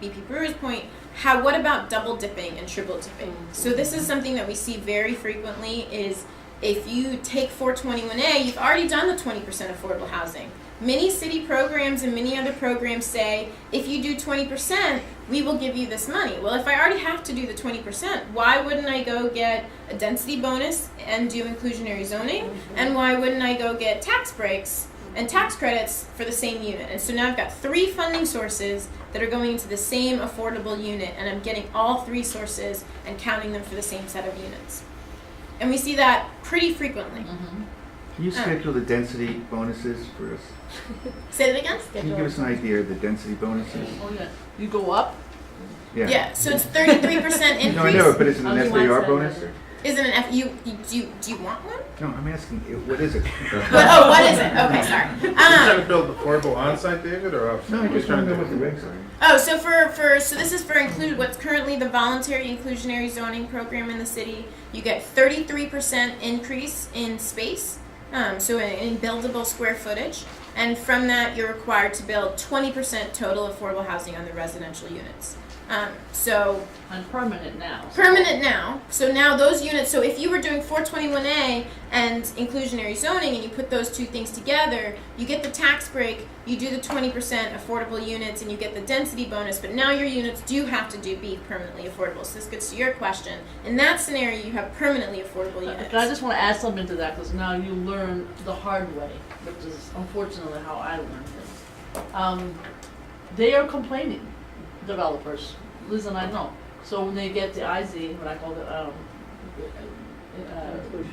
BP Brewer's point, what about double dipping and triple dipping? So this is something that we see very frequently is if you take 421A, you've already done the 20% affordable housing. Many city programs and many other programs say, if you do 20%, we will give you this money. Well, if I already have to do the 20%, why wouldn't I go get a density bonus and do inclusionary zoning? And why wouldn't I go get tax breaks and tax credits for the same unit? And so now I've got 3 funding sources that are going into the same affordable unit, and I'm getting all 3 sources and counting them for the same set of units. And we see that pretty frequently. Can you schedule the density bonuses for us? Say that again? Can you give us an idea of the density bonuses? Oh, yeah. You go up? Yeah, so it's 33% increase. No, I know, but is it an Oh, you want FAR to bonus? say Is it an F? Do you want one? No, I'm asking, what is it? What is it? Okay, sorry. You're trying to build affordable on-site, David, or outside? No, I just want to know what the regs are. Oh, so so this is for what's currently the voluntary inclusionary zoning program in the city. You get 33% increase in space, so in buildable square footage, and from that you're required to build 20% total affordable housing on the residential units. So I'm permanent now. permanent now. So now those units, so if you were doing 421A and inclusionary zoning and you put those two things together, you get the tax break, you do the 20% affordable units, and you get the density bonus, but now your units do have to be permanently affordable. So this gets to your question. In that scenario, you have permanently affordable units. I just want to add something to that, because now you learn the hard way, which is unfortunately how I learned things. They are complaining, developers. Liz and I know. So when they get the IZ, what I call it,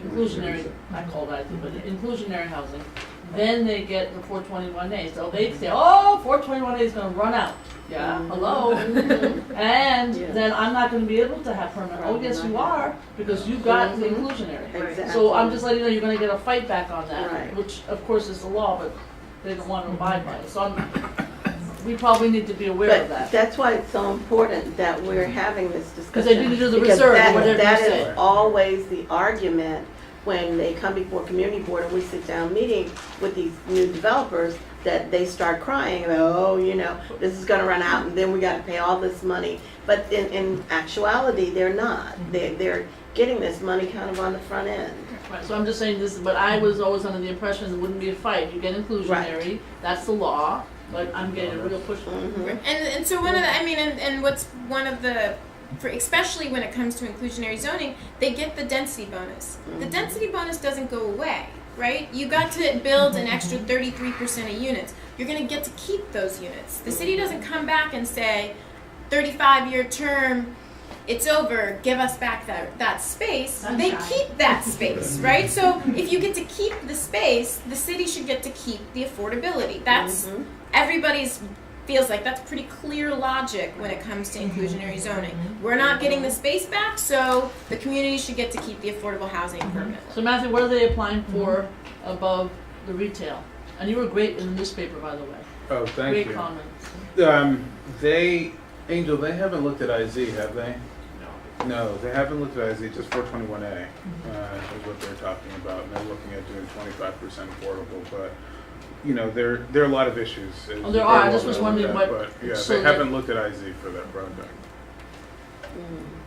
inclusionary, I call it IZ, but inclusionary housing, then they get the 421A. So they say, oh, 421A is going to run out. Yeah, hello. And then I'm not going to be able to have permanent. Oh, yes, you are, because you got the inclusionary. Exactly. So I'm just letting you know you're going to get a fight back on that, Right. which of course is the law, but they don't want to abide by it. So we probably need to be aware of But that. that's why it's so important that we're having this discussion. Because they need to do the Because research, that- whatever you that say. is always the argument when they come before community board and we sit down meeting with these new developers, that they start crying about, oh, this is gonna run out and then we gotta pay all this money. But in actuality, they're not. They're getting this money kind of on the front end. Right, so I'm just saying this, but I was always under the impression it wouldn't be a fight. You get inclusionary, that's the law, but I'm getting a real push. And so one of the, and what's one of the, especially when it comes to inclusionary zoning, they get the density bonus. The density bonus doesn't go away, right? You got to build an extra 33% of units. You're going to get to keep those units. The city doesn't come back and say, 35-year term, it's over, give us back that space. They keep that space, right? So if you get to keep the space, the city should get to keep the affordability. That's everybody's feels like that's pretty clear logic when it comes to inclusionary zoning. We're not getting the space back, so the community should get to keep the affordable housing permanently. So Matthew, what are they applying for above the retail? And you were great in the newspaper, by the way. Oh, thank Great you. comments. Angel, they haven't looked at IZ, have they? No, they haven't looked at IZ, just 421A is what they're talking about. And they're looking at doing 25% affordable, but there are a lot of issues. Oh, there are. I just was wondering what. But yeah, so they haven't looked at IZ for that project.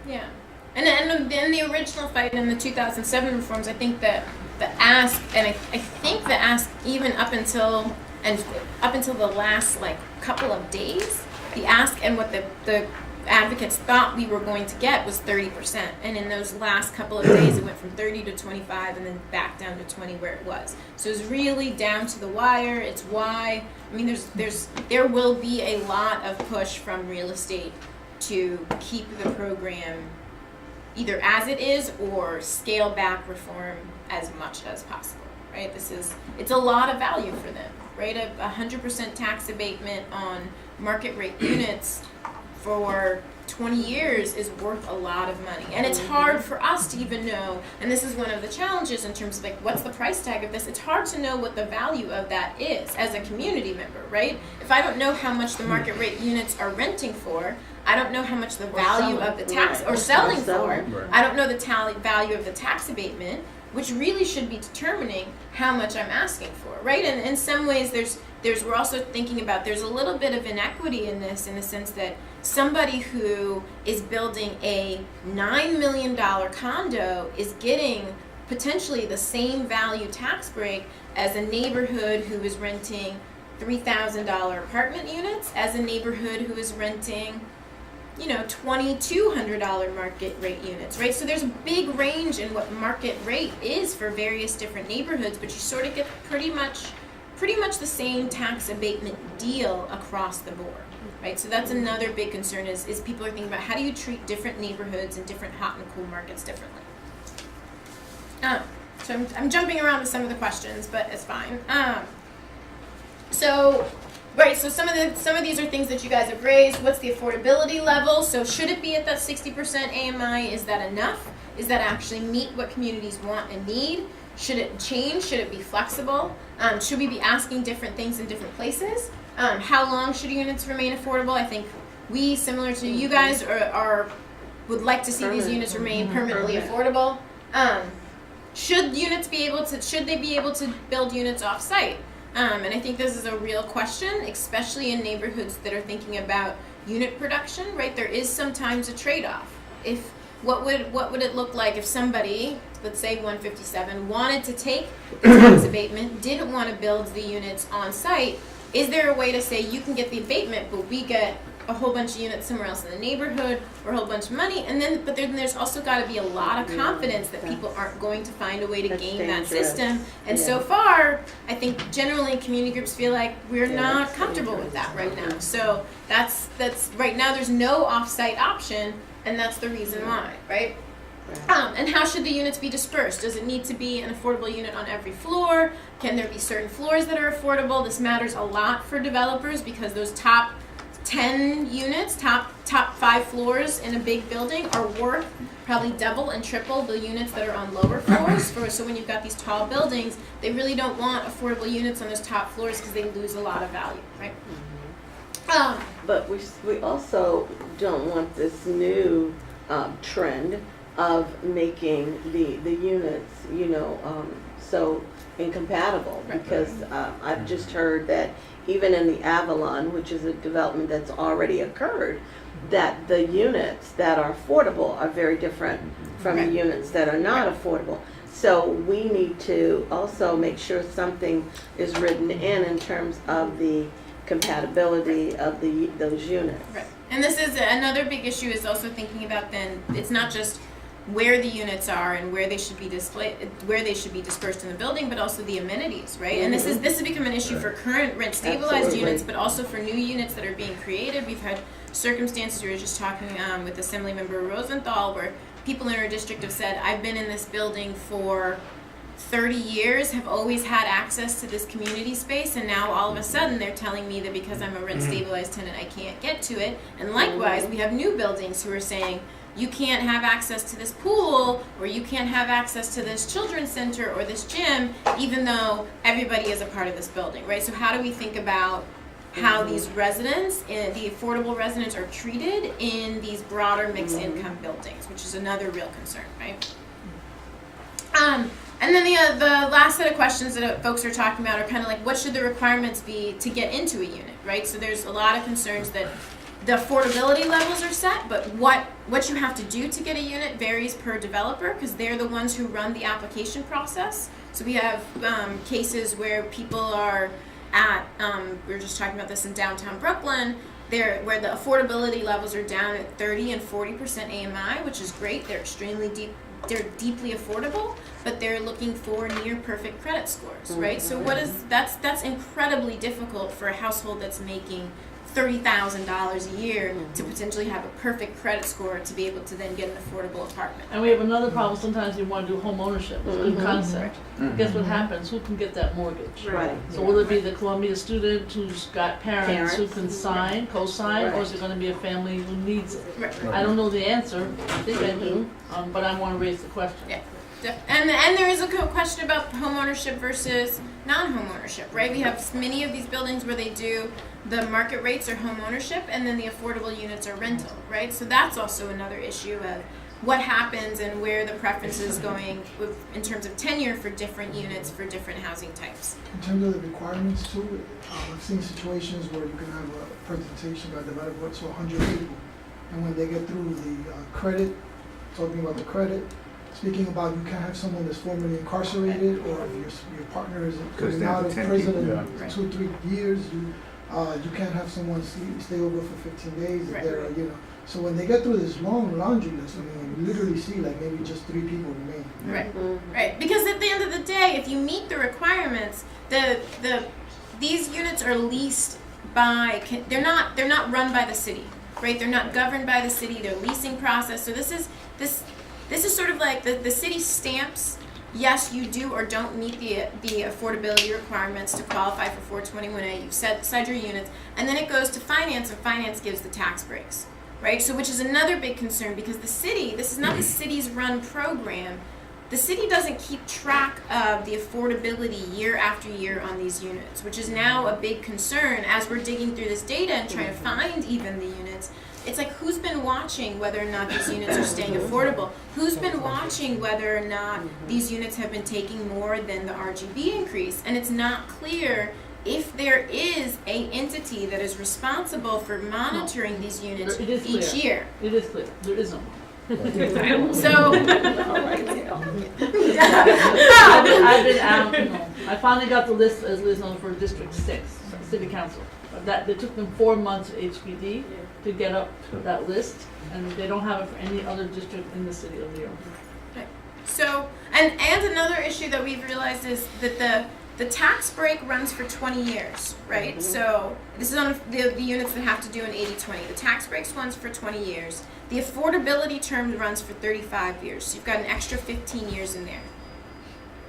Yeah, and the original fight in the 2007 reforms, I think that the ask, and I think the ask even up until the last couple of days, the ask and what the advocates thought we were going to get was 30%, and in those last couple of days it went from 30 to 25 and then back down to 20 where it was. So it's really down to the wire. It's why there will be a lot of push from real estate to keep the program either as it is or scale back reform as much as possible, right? It's a lot of value for them, right? 100% tax abatement on market rate units for 20 years is worth a lot of money. And it's hard for us to even know, and this is one of the challenges in terms of what's the price tag of this? It's hard to know what the value of that is as a community member, right? If I don't know how much the market rate units are renting for, I don't know how much the value of the tax, or selling for, I don't know the value of the tax abatement, which really should be determining how much I'm asking for, right? And in some ways, we're also thinking about, there's a little bit of inequity in this, in the sense that somebody who is building a $9 million condo is getting potentially the same value tax break as a neighborhood who is renting $3,000 apartment units, as a neighborhood who is renting $2,200 market rate units, right? So there's a big range in what market rate is for various different neighborhoods, but you sort of get pretty much the same tax abatement deal across the board, right? So that's another big concern is people are thinking about, how do you treat different neighborhoods and different hot and cool markets differently? So I'm jumping around to some of the questions, but it's fine. So some of these are things that you guys have raised. What's the affordability level? So should it be at that 60% AMI? Is that enough? Is that actually meet what communities want and need? Should it change? Should it be flexible? Should we be asking different things in different places? How long should units remain affordable? I think we, similar to you guys, would like to see these units remain permanently affordable. Should they be able to build units off-site? And I think this is a real question, especially in neighborhoods that are thinking about unit production, right? There is sometimes a trade-off. What would it look like if somebody, let's say 157, wanted to take the tax abatement, didn't want to build the units on site? Is there a way to say you can get the abatement, but we get a whole bunch of units somewhere else in the neighborhood, or a whole bunch of money, but then there's also got to be a lot of confidence that people aren't going to find a way to game that system. And so far, I think generally community groups feel like we're not comfortable with that right now. So that's right now there's no off-site option, and that's the reason why, right? And how should the units be dispersed? Does it need to be an affordable unit on every floor? Can there be certain floors that are affordable? This matters a lot for developers because those top 10 units, top 5 floors in a big building are worth probably double and triple the units that are on lower floors. So when you've got these tall buildings, they really don't want affordable units on those top floors because they lose a lot of value, right? But we also don't want this new trend of making the units, so incompatible. Because I've just heard that even in the Avalon, which is a development that's already occurred, that the units that are affordable are very different from the units that are not affordable. So we need to also make sure something is written in terms of the compatibility of those units. Right. And this is another big issue, is also thinking about then it's not just where the units are and where they should be dispersed in the building, but also the amenities, right? And this has become an issue for current rent stabilized units, but also for new units that are being created. We've had circumstances, we were just talking with Assemblymember Rosenthal, where people in our district have said, I've been in this building for 30 years, have always had access to this community space, and now all of a sudden they're telling me that because I'm a rent stabilized tenant I can't get to it. And likewise, we have new buildings who are saying, you can't have access to this pool, or you can't have access to this children's center or this gym, even though everybody is a part of this building, right? So how do we think about how these residents, the affordable residents, are treated in these broader mixed income buildings, which is another real concern, right? And then the last set of questions that folks are talking about are kind of like, what should the requirements be to get into a unit, right? So there's a lot of concerns that the affordability levels are set, but what you have to do to get a unit varies per developer, because they're the ones who run the application process. So we have cases where people are at, we were just talking about this in downtown Brooklyn, where the affordability levels are down at 30 and 40% AMI, which is great. They're they're deeply affordable, but they're looking for near perfect credit scores, right? So that's incredibly difficult for a household that's making $30,000 a year to potentially have a perfect credit score to be able to then get an affordable apartment. And we have another problem, sometimes you want to do home ownership, it's a good concept. Guess what happens, who can get that mortgage? Right. So will it be the Columbia student who's got parents who can sign, co-sign, or is it gonna be a family who needs it? Right. I don't know the answer, I think I do, but I wanna raise the question. Yeah. And there is a question about home ownership versus non-home ownership, right? We have many of these buildings where they do the market rates are home ownership, and then the affordable units are rental, right? So that's also another issue of what happens and where the preference is going in terms of tenure for different units for different housing types. In terms of the requirements too, I've seen situations where you can have a presentation by a developer to 100 people, and when they get through the credit, talking about the credit, speaking about you can't have someone that's formerly incarcerated, or if your partner is coming out of prison in 2-3 years, you can't have someone stay over for 15 days. If they're, so when they get through this long laundry list, I mean, you literally see like maybe just 3 people remain. Right, right. Because at the end of the day, if you meet the requirements, these units are leased by. They're not run by the city, right? They're not governed by the city. They're leasing process. So this is sort of like the city stamps yes, you do or don't meet the affordability requirements to qualify for 421A. You've set aside your units, and then it goes to finance, and finance gives the tax breaks, right? So, which is another big concern because the city, this is not the city's run program. The city doesn't keep track of the affordability year after year on these units, which is now a big concern as we're digging through this data and trying to find even the units. It's like, who's been watching whether or not these units are staying affordable? Who's been watching whether or not these units have been taking more than the RGB increase? And it's not clear if there is a entity that is responsible for monitoring these units each year. It is clear. There is no. So, I've been out, I finally got the list, as Liz knows, for District 6, City Council. That, it took them 4 months at HPD to get up that list, and they don't have it for any other district in the city of New York. okay. So, and another issue that we've realized is that the tax break runs for 20 years, right? So this is on the units that have to do an 80-20. The tax breaks runs for 20 years. The affordability term runs for 35 years. So you've got an extra 15 years in there.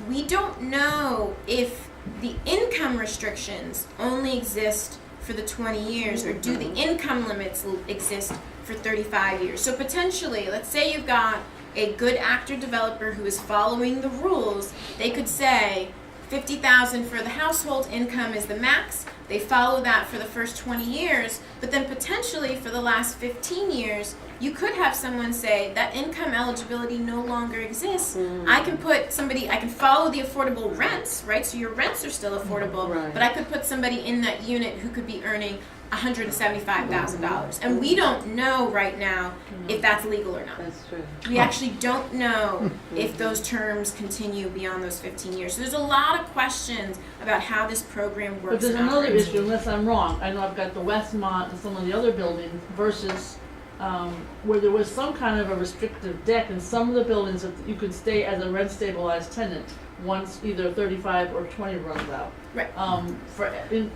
We don't know if the income restrictions only exist for the 20 years, or do the income limits exist for 35 years. So potentially, let's say you've got a good actor developer who is following the rules, they could say, $50,000 for the household income is the max. They follow that for the first 20 years, but then potentially for the last 15 years, you could have someone say that income eligibility no longer exists. I can follow the affordable rents, right? So your rents are still affordable, but I could put somebody in that unit who could be earning $175,000. And we don't know right now if that's legal or not. That's true. We actually don't know if those terms continue beyond those 15 years. So there's a lot of questions about how this program works. But there's and another operates. issue, unless I'm wrong. I know I've got the Westmont and some of the other buildings versus where there was some kind of a restrictive deck in some of the buildings that you could stay as a rent stabilized tenant once either 35 or 20 runs out. Right.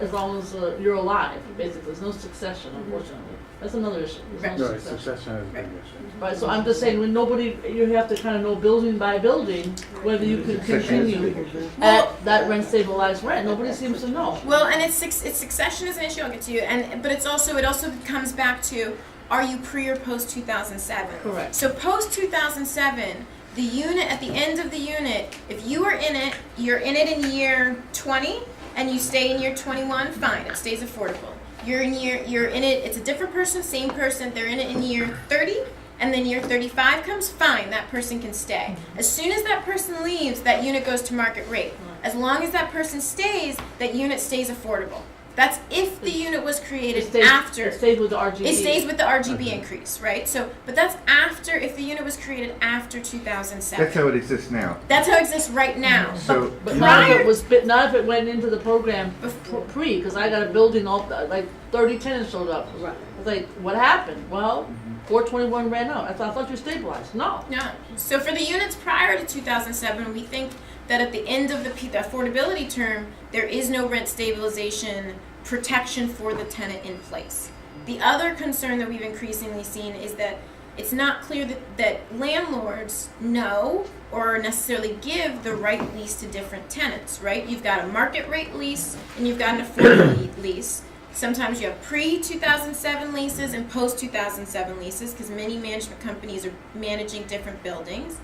As long as you're alive, basically. There's no succession, unfortunately. That's another issue. There's no Right, succession. succession is a big issue. Right, so I'm just saying, when you have to kind of know building by building whether you can continue at that rent stabilized rent. Nobody seems to know. Well, and it's succession is an issue. I'll get to you. But it also comes back to, are you pre or post 2007? Correct. So post 2007, the unit at the end of the unit, if you are in it, you're in it in year 20, and you stay in year 21. Fine, it stays affordable. You're in it. It's a different person, same person. They're in it in year 30, and then year 35 comes. Fine, that person can stay. As soon as that person leaves, that unit goes to market rate. As long as that person stays, that unit stays affordable. That's if the unit was created after. It stays with the RGB. It stays with the RGB increase, right? So, but that's after, if the unit was created after 2007. That's how it exists now. That's how it exists right now. So But not if it went into the program pre, because I got a building all, like 30 tenants showed up. Right. It's like, what happened? Well, 421 ran out. I thought you stabilized. No. No. So for the units prior to 2007, we think that at the end of the affordability term, there is no rent stabilization protection for the tenant in place. The other concern that we've increasingly seen is that it's not clear that landlords know or necessarily give the right lease to different tenants, right? You've got a market rate lease and you've got an affordable lease. Sometimes you have pre-2007 leases and post-2007 leases because many management companies are managing different buildings.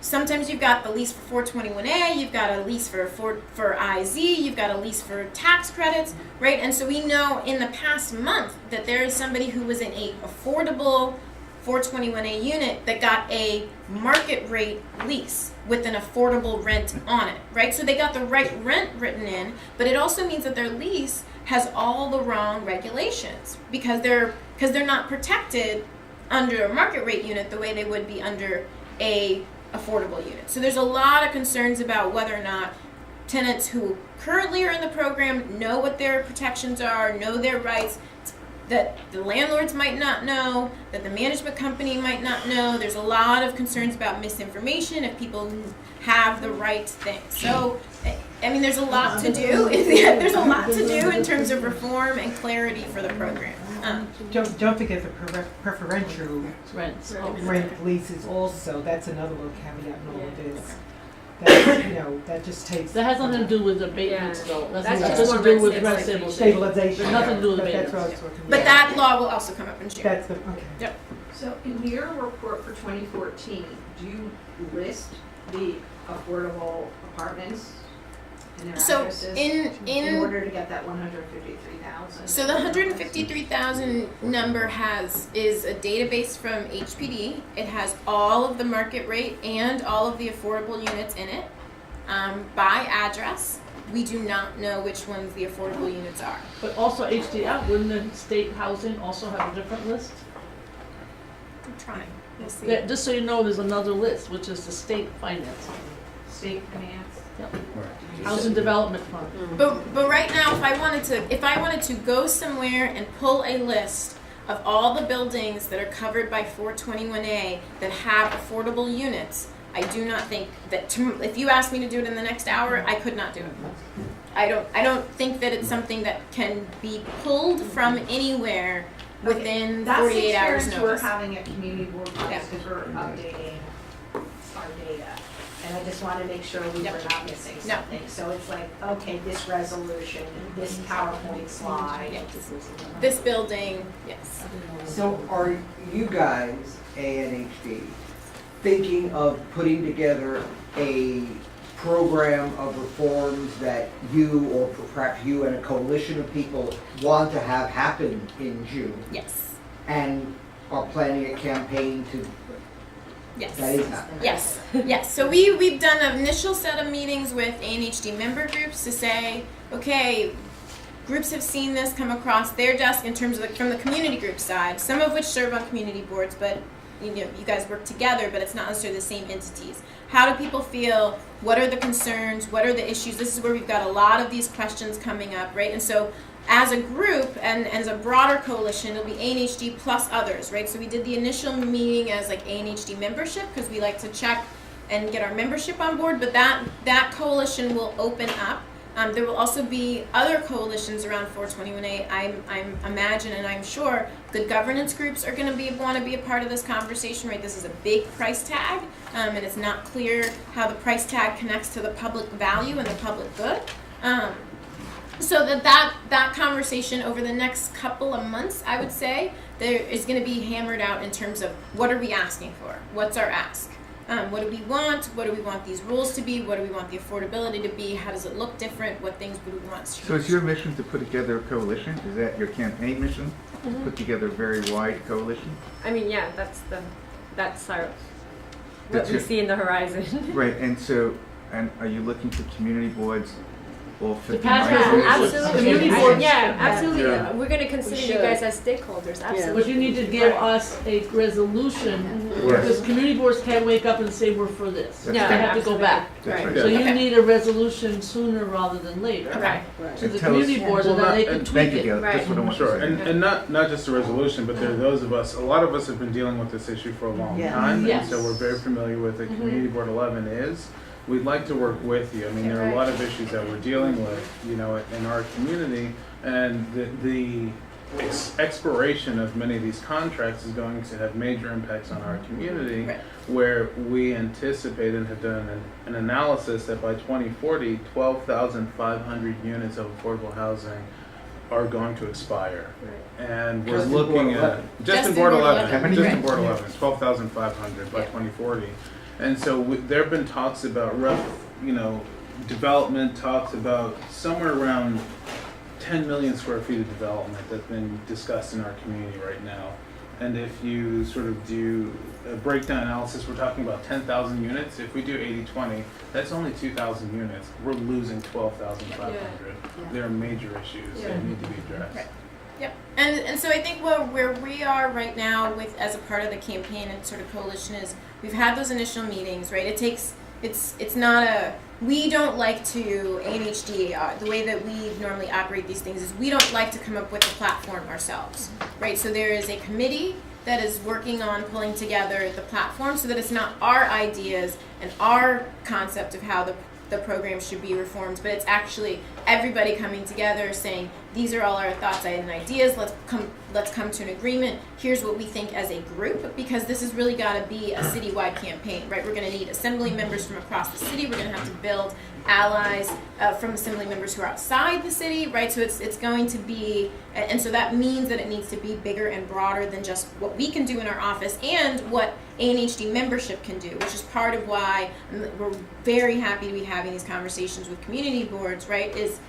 Sometimes you've got the lease for 421A, you've got a lease for IZ, you've got a lease for tax credits, right? And so we know in the past month that there is somebody who was in a affordable 421A unit that got a market rate lease with an affordable rent on it, right? So they got the right rent written in, but it also means that their lease has all the wrong regulations because they're not protected under a market rate unit the way they would be under a affordable unit. So there's a lot of concerns about whether or not tenants who currently are in the program know what their protections are, know their rights, that the landlords might not know, that the management company might not know. There's a lot of concerns about misinformation if people have the right thing. So, I mean, there's a lot to do. There's a lot to do in terms of reform and clarity for the program. Don't forget the preferential rent leases also. That's another little caveat in all of this. that, you know, that just takes. That has nothing to do with abatements though. That's That's just just to do more with rent rent stabilization. There's nothing to do with But that's abatements. what I was talking But about. that law will also come up in June. That's the, okay. Yep. So in your report for 2014, do you list the affordable apartments and their So addresses? in order to get that 153,000? So the 153,000 number is a database from HPD. It has all of the market rate and all of the affordable units in it by address. We do not know which ones the affordable units are. But also HDF, wouldn't the state housing also have a different list? I'm trying. We'll see. Yeah, just so you know, there's another list, which is the state finance. State finance? Yep. Housing Development Fund. But right now, if I wanted to go somewhere and pull a list of all the buildings that are covered by 421A that have affordable units, I do not think that if you ask me to do it in the next hour, I could not do it. I don't think that it's something that can be pulled from anywhere within 48 hours That's the experience notice. we're having at community board meetings because we're updating our data. And I just want to make sure we were not missing something. So it's like, okay, this resolution, this PowerPoint slide. This building, yes. So are you guys, ANHD, thinking of putting together a program of reforms that you, or perhaps you and a coalition of people, want to have happen in June? Yes. And are planning a campaign to, Yes. that is happening? Yes, yes. So we've done an initial set of meetings with ANHD member groups to say, okay, groups have seen this come across their desk in terms of from the community group side, some of which serve on community boards, but you guys work together, but it's not necessarily the same entities. How do people feel? What are the concerns? What are the issues? This is where we've got a lot of these questions coming up, right? And so as a group and as a broader coalition, it'll be ANHD plus others, right? So we did the initial meeting as like ANHD membership because we like to check and get our membership on board, but that coalition will open up. There will also be other coalitions around 421A. I'm imagine and I'm sure good governance groups are going to want to be a part of this conversation, right? This is a big price tag, and it's not clear how the price tag connects to the public value and the public good. So that conversation over the next couple of months, I would say, there is going to be hammered out in terms of what are we asking for? What's our ask? What do we want? What do we want these rules to be? What do we want the affordability to be? How does it look different? What things would we want to change? So is your mission to put together a coalition? Is that your campaign mission? Mhm. Put together a very wide coalition? I mean, yeah, that's our, what That's we it. see in the horizon. Right, and are you looking for community boards, all 50 pass miles? Absolutely. Community boards. Yeah, absolutely. Yeah. We're going to consider you should. guys as stakeholders. Absolutely. But you need to give us a resolution, because community boards can't wake up and say we're for this. That's They right. have to go back. That's right. So you Okay. need a resolution sooner rather than later. Okay. To the And tell us- community boards, and then they can tweak Thank you, it. Gail. That's what I want to Sure, say. and not just a resolution, but there are those of us, a lot of us have been dealing with this issue for a long Yeah. time, Yes. and so we're very familiar with it. Community Board 11 is. We'd like to work with you. I mean, there are a lot of issues that we're dealing with, in our community, and the expiration of many of these contracts is going to have major impacts on our community, Right. where we anticipate and have done an analysis that by 2040, 12,500 units of affordable housing are going to expire. And we're Just in looking Board at, 11. just in in Board Board 11, 11. How many just in units? Board 11, 12,500 by Yeah. 2040. And so there have been talks about development, talks about somewhere around 10 million square feet of development that's been discussed in our community right now. And if you sort of do a breakdown analysis, we're talking about 10,000 units. If we do 80-20, that's only 2,000 units. We're losing 12,500. There are major issues that need to be addressed. Right. Yep. And so I think where we are right now with as a part of the campaign and sort of coalition is we've had those initial meetings, right? It's not a, we don't like to, ANHD, the way that we normally operate these things is we don't like to come up with a platform ourselves, right? So there is a committee that is working on pulling together the platform so that it's not our ideas and our concept of how the program should be reformed, but it's actually everybody coming together saying, these are all our thoughts and ideas, let's come to an agreement, here's what we think as a group, because this has really got to be a citywide campaign, right? We're going to need assembly members from across the city, we're going to have to build allies from assembly members who are outside the city, right? So it's going to be, and so that means that it needs to be bigger and broader than just what we can do in our office and what ANHD membership can do, which is part of why we're very happy to be having these conversations with community boards, right? Is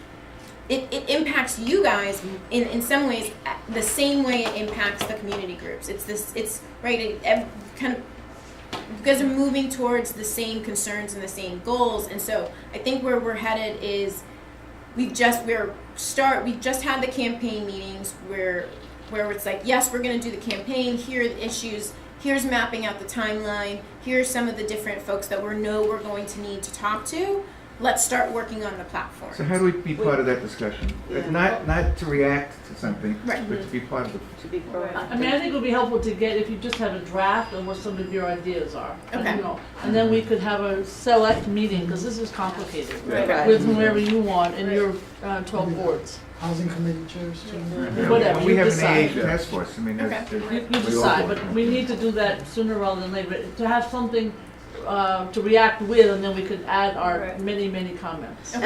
it impacts you guys in some ways the same way it impacts the community groups. It's right, it kind of, you guys are moving towards the same concerns and the same goals, and so I think where we're headed is we've just had the campaign meetings where it's like, yes, we're going to do the campaign, here are the issues, here's mapping out the timeline, here's some of the different folks that we're going to need to talk to. Let's start working on the platform. So how do we be part of that discussion? Not to react to something, Right. but to be part of it. To be proactive. I mean, I think it would be helpful to get, if you just have a draft of what some of your ideas are. Okay. And, you know, and then we could have a select meeting, because this is complicated, Right. with whoever you want in your 12 boards. Housing committee chairs, too. Whatever, We you have an decide. AA task force, I mean, there's. Okay. there's- You we decide, all- but we need to do that sooner rather than later, to have something to react with, and then we could add our many comments. And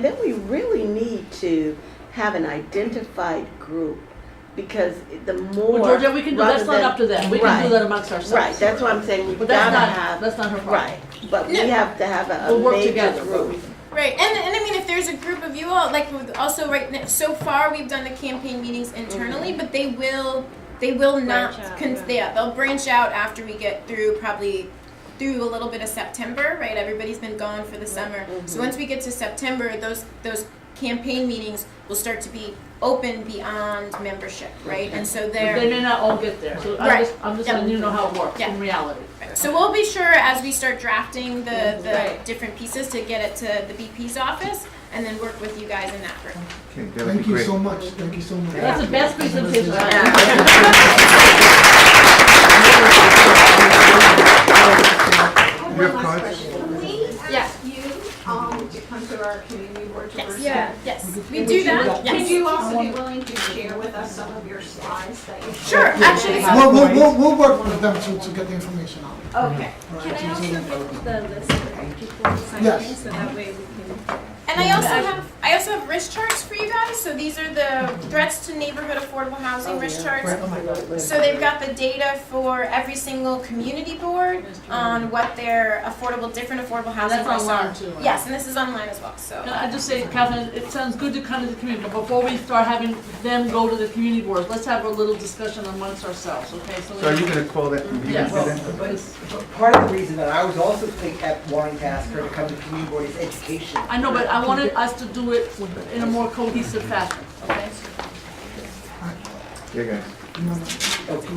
then we really need to have an identified group, because the more. Well, Georgia, we can do, that's rather not than- up to them, we can do Right. that amongst ourselves. Right, that's what I'm saying, we've But that's gotta not, have. that's not her problem. Right, but we have to have a We'll work major together, but group. we- Right, and I mean, if there's a group of you all, like also right now, so far we've done the campaign meetings internally, but they will not, Branch out, they'll branch out after we get through through a little bit of September, right? Everybody's been gone for the summer, so once we get to September, those campaign meetings will start to be open beyond membership, right? And so But they may not all get there, so Right. I'm just Yep. letting you know how it works Yeah. in reality. So we'll be sure as we start drafting the different pieces to get it to the BP's office and then work with you guys in that group. Okay, that would Thank be you great. so much, thank you so much. That's the best presentation I You have cards? Can we Yeah. ask you to come to our community board to present? Yes, we do that, Would yes. you also be willing to share with us some of your slides that you? Sure, actually, We'll work with them to get the information out. Okay. All right, Can I so- also get the list of people who signed Yes. in, so that way we can. And I also have risk charts for you guys. So these are the threats to neighborhood affordable housing risk charts. Right, oh my God. So they've got the data for every single community board on what their different affordable housing That's risks online are. too, right? Yes, and this is online as well. So Can I just say, Catherine, it sounds good to come to the community, but before we start having them go to the community boards, let's have a little discussion amongst ourselves, okay? So are you gonna call that meeting Yes. for them? But part of the reason that I was also wanting to ask her to come to community board is education. I know, but I wanted us to do it in a more cohesive fashion, okay? Yeah, guys. Okay,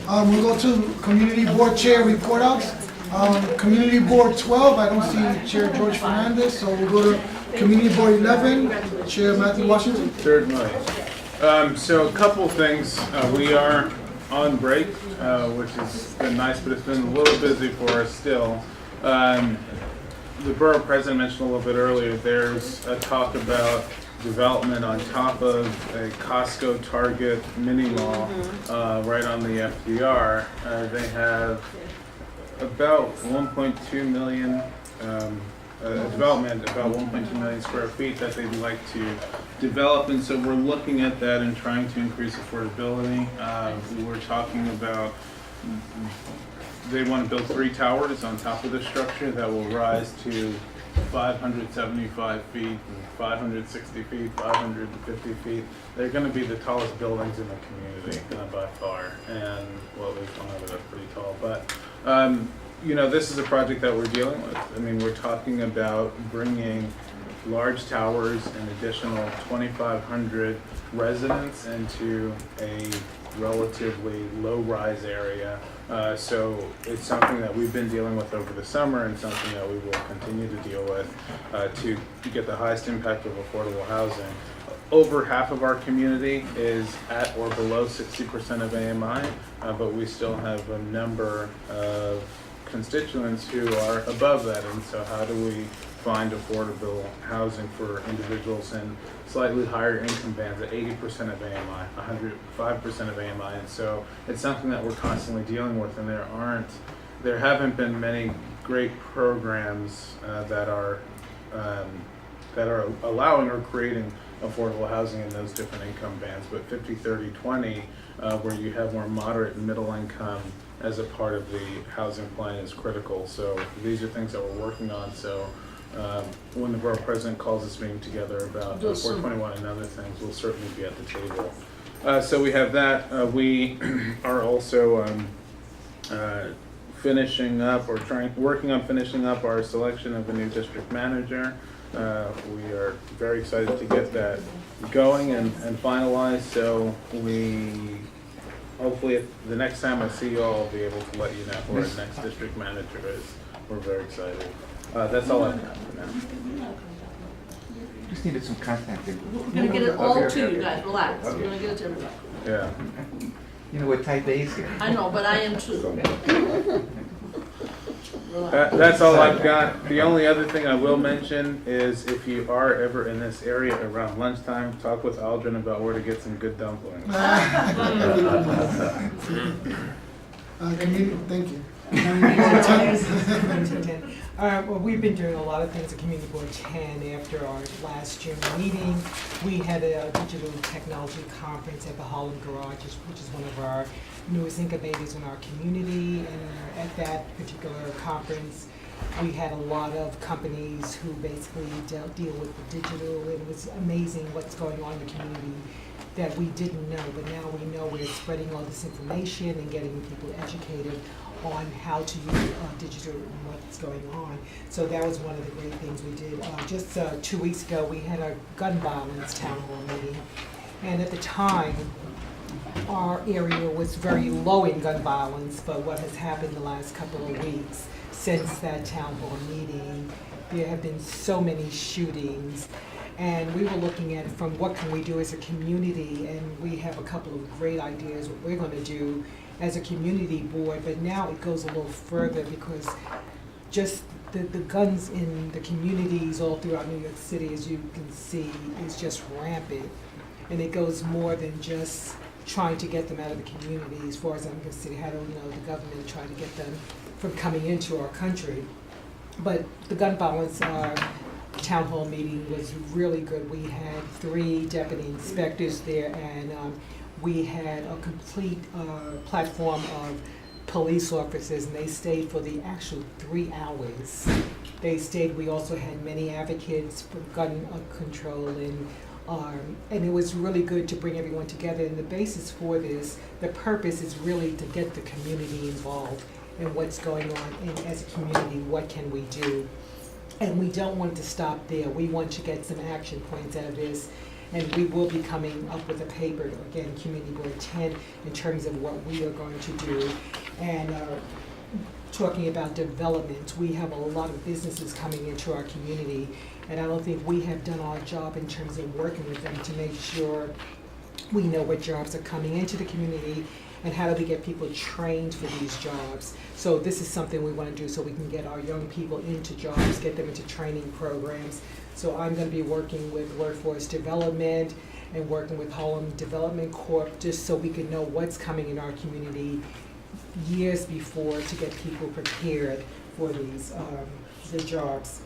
we'll go to community board chair report outs. Community board 12, I don't see Chair George Fernandez, so we'll go to community board 11, Chair Matthew Washington. Certainly. So a couple things. We are on break, which has been nice, but it's been a little busy for us still. The borough president mentioned a little bit earlier, there's a talk about development on top of a Costco Target mini mall right on the FDR. They have about 1.2 million development, about 1.2 million square feet that they'd like to develop, and so we're looking at that and trying to increase affordability. We're talking about, they want to build 3 towers on top of the structure that will rise to 575 feet, 560 feet, 550 feet. They're going to be the tallest buildings in the community by far, and well, at least one of them is pretty tall. But you know, this is a project that we're dealing with. I mean, we're talking about bringing large towers and additional 2,500 residents into a relatively low-rise area. So it's something that we've been dealing with over the summer and something that we will continue to deal with to get the highest impact of affordable housing. Over half of our community is at or below 60% of AMI, but we still have a number of constituents who are above that, and so how do we find affordable housing for individuals in slightly higher income bands at 80% of AMI, 105% of AMI, and so it's something that we're constantly dealing with, and there haven't been many great programs that are allowing or creating affordable housing in those different income bands, but 50, 30, 20, where you have more moderate and middle income as a part of the housing plan is critical. So these are things that we're working on. So when the borough president calls this meeting together about 421 and other things, we'll certainly be at the table. So we have that. We are also finishing up or working on finishing up our selection of a new district manager. We are very excited to get that going and finalized. So we hopefully the next time I see you all, I'll be able to let you know who our next district manager is. We're very excited. That's all I have for now. Just needed some contact info. We're gonna get it all to you guys, relax. We're gonna get it to everybody. Yeah. You know, we're type A's here. I know, but I am too. That's all I've got. The only other thing I will mention is if you are ever in this area around lunchtime, talk with Aldrin about where to get some good dumplings. Thank you. Well, we've been doing a lot of things at Community Board 10 after our last June meeting. We had a digital technology conference at the Harlem Garage, which is one of our newest incubators in our community. And at that particular conference, we had a lot of companies who basically deal with the digital. It was amazing what's going on in the community that we didn't know, but now we know. We're spreading all this information and getting people educated on how to use digital and what's going on. So that was one of the great things we did. Just 2 weeks ago, we had a gun violence town hall meeting. And at the time, our area was very low in gun violence, but what has happened the last couple of weeks since that town hall meeting, there have been so many shootings. And we were looking at from what can we do as a community, and we have a couple of great ideas what we're going to do as a community board, but now it goes a little further because just the guns in the communities all throughout New York City, as you can see, is just rampant. And it goes more than just trying to get them out of the community. As far as I'm concerned, I don't know, the government trying to get them from coming into our country. But the gun violence town hall meeting was really good. We had 3 deputy inspectors there, and we had a complete platform of police officers, and they stayed for the actual 3 hours. They stayed. We also had many advocates for gun control, and it was really good to bring everyone together. And the basis for this, the purpose is really to get the community involved in what's going on, and as a community, what can we do? And we don't want to stop there. We want to get some action points out of this. And we will be coming up with a paper, again, Community Board 10, in terms of what we are going to do. And talking about development, we have a lot of businesses coming into our community, and I don't think we have done our job in terms of working with them to make sure we know what jobs are coming into the community and how do we get people trained for these jobs. So this is something we want to do so we can get our young people into jobs, get them into training programs. So I'm going to be working with Workforce Development and working with Harlem Development Corp. Just so we can know what's coming in our community years before to get people prepared for these the jobs.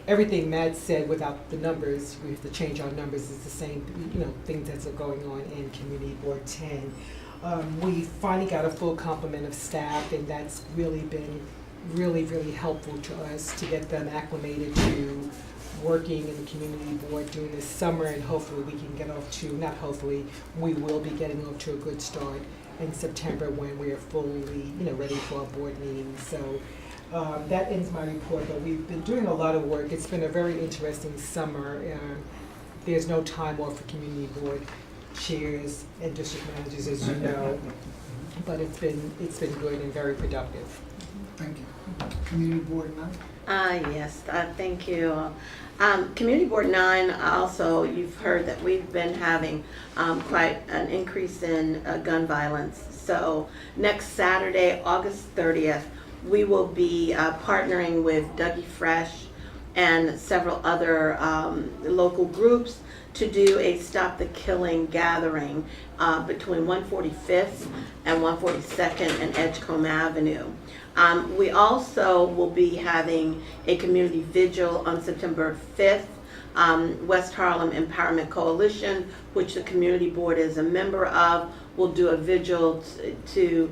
Everything Matt said without the numbers, we have to change our numbers, is the same, things that are going on in Community Board 10. We finally got a full complement of staff, and that's really been really helpful to us to get them acclimated to working in the community board during this summer, and hopefully we can get off to, not hopefully, we will be getting off to a good start in September when we are fully, ready for our board meetings. So that ends my report, but we've been doing a lot of work. It's been a very interesting summer. There's no time off for community board chairs and district managers, as you know, but it's been good and very productive. Thank you. Community Board 9? Yes, thank you. Community Board 9, also, you've heard that we've been having quite an increase in gun violence. So next Saturday, August 30th, we will be partnering with Dougie Fresh and several other local groups to do a Stop the Killing gathering between 145th and 142nd and Edgecombe Avenue. We also will be having a community vigil on September 5th. West Harlem Empowerment Coalition, which the community board is a member of, will do a vigil to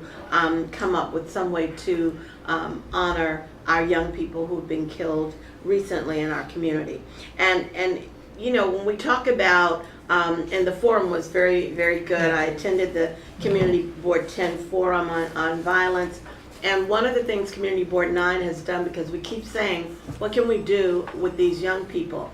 come up with some way to honor our young people who've been killed recently in our community. And you know, when we talk about, and the forum was very, very good. I attended the Community Board 10 forum on violence. And one of the things Community Board 9 has done, because we keep saying, what can we do with these young people?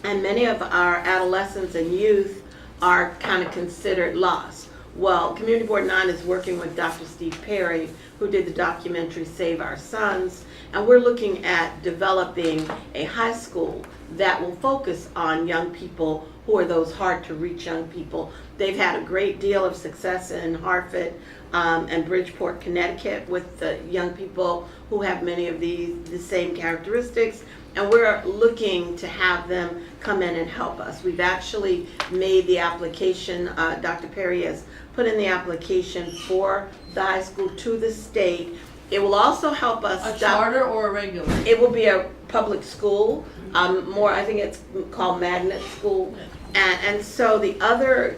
And many of our adolescents and youth are kind of considered lost. Well, Community Board 9 is working with Dr. Steve Perry, who did the documentary Save Our Sons, and we're looking at developing a high school that will focus on young people who are those hard to reach young people. They've had a great deal of success in Hartford and Bridgeport, Connecticut, with the young people who have many of the same characteristics, and we're looking to have them come in and help us. We've actually made the application, Dr. Perry has put in the application for the high school to the state. It will also help us. A charter or a regular? It will be a public school, more, I think it's called magnet school. And so the other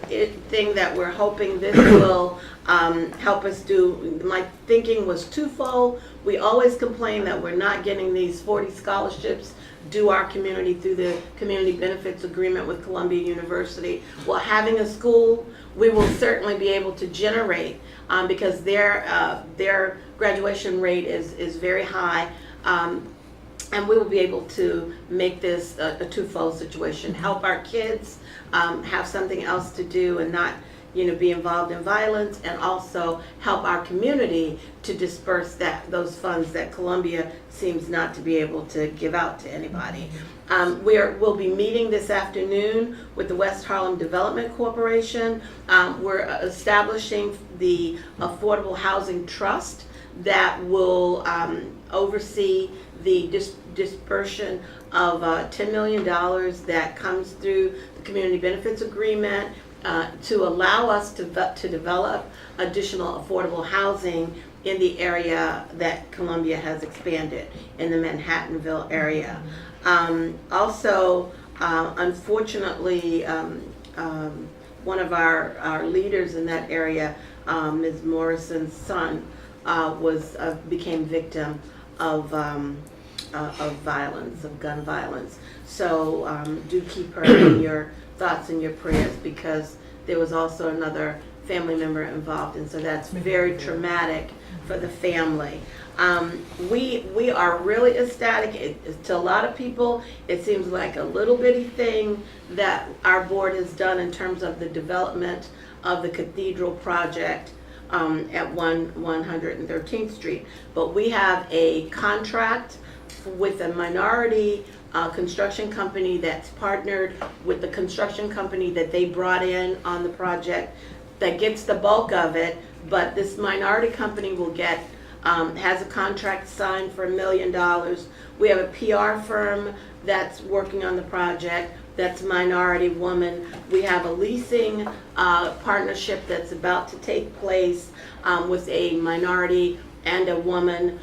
thing that we're hoping this will help us do, my thinking was twofold. We always complain that we're not getting these 40 scholarships due our community through the Community Benefits Agreement with Columbia University. Well, having a school, we will certainly be able to generate because their graduation rate is very high. And we will be able to make this a twofold situation. Help our kids have something else to do and not, you know, be involved in violence, and also help our community to disperse those funds that Columbia seems not to be able to give out to anybody. We'll be meeting this afternoon with the West Harlem Development Corporation. We're establishing the Affordable Housing Trust that will oversee the dispersion of $10 million that comes through the Community Benefits Agreement to allow us to develop additional affordable housing in the area that Columbia has expanded in the Manhattanville area. Also, unfortunately, one of our leaders in that area, Ms. Morrison's son, became victim of violence, of gun violence. So do keep her in your thoughts and your prayers, because there was also another family member involved, and so that's very traumatic for the family. We are really ecstatic. To a lot of people, it seems like a little bitty thing that our board has done in terms of the development of the Cathedral project at 113th Street. But we have a contract with a minority construction company that's partnered with the construction company that they brought in on the project that gets the bulk of it, but this minority company will get, has a contract signed for $1 million. We have a PR firm that's working on the project that's minority woman. We have a leasing partnership that's about to take place with a minority and a woman.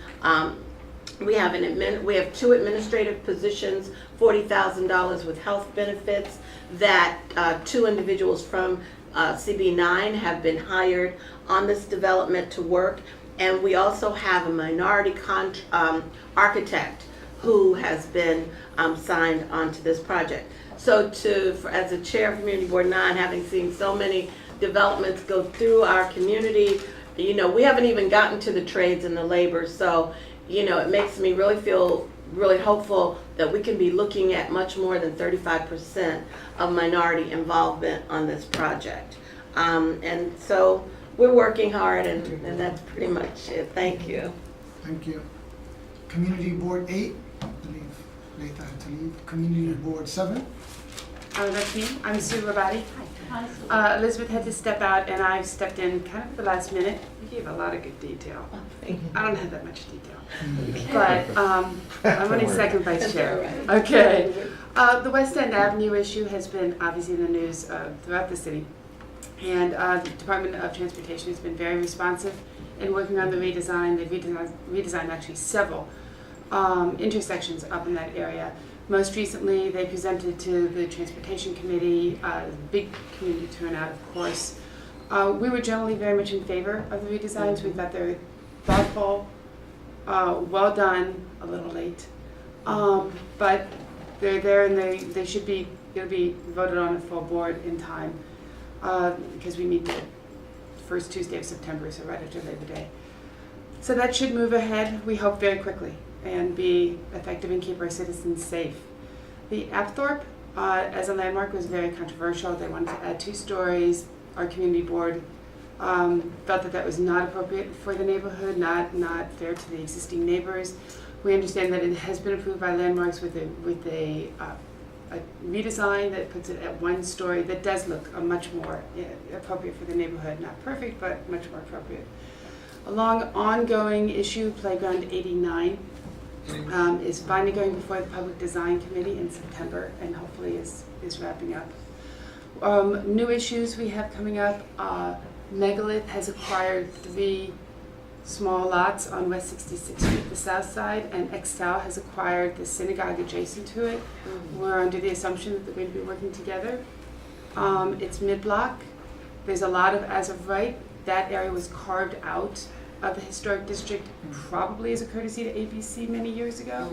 We have 2 administrative positions, $40,000 with health benefits, that 2 individuals from CB9 have been hired on this development to work. And we also have a minority architect who has been signed onto this project. So as a chair of Community Board 9, having seen so many developments go through our community, you know, we haven't even gotten to the trades and the labor. So, you know, it makes me really feel really hopeful that we can be looking at much more than 35% of minority involvement on this project. And so we're working hard, and that's pretty much it. Thank you. Thank you. Community Board 8, I believe Leitha had to leave. Community Board 7. That's me. I'm Sue Rabati. Elizabeth had to step out, and I've stepped in kind of at the last minute. You gave a lot of good detail. I don't have that much detail, but I'm only second vice chair. Okay. The West End Avenue issue has been obviously in the news throughout the city, and the Department of Transportation has been very responsive in working on the redesign. They've redesigned actually several intersections up in that area. Most recently, they presented to the Transportation Committee, big community turnout, of course. We were generally very much in favor of the redesigns. We thought they were thoughtful, well done, a little late. But they're there, and they should be, it'll be voted on a full board in time, because we meet the first Tuesday of September, so right after Labor Day. So that should move ahead, we hope, very quickly, and be effective and keep our citizens safe. The Apthorpe, as a landmark, was very controversial. They wanted to add 2 stories. Our community board felt that that was not appropriate for the neighborhood, not fair to the existing neighbors. We understand that it has been approved by landmarks with a redesign that puts it at 1 story. That does look much more appropriate for the neighborhood. Not perfect, but much more appropriate. A long ongoing issue, Playground 89, is finally going before the Public Design Committee in September, and hopefully is wrapping up. New issues we have coming up, Megalith has acquired 3 small lots on West 66th Street, the south side, and Extal has acquired the synagogue adjacent to it. We're under the assumption that they're going to be working together. It's mid-block. There's a lot of as of right. That area was carved out of the historic district, probably as a courtesy to ABC many years ago.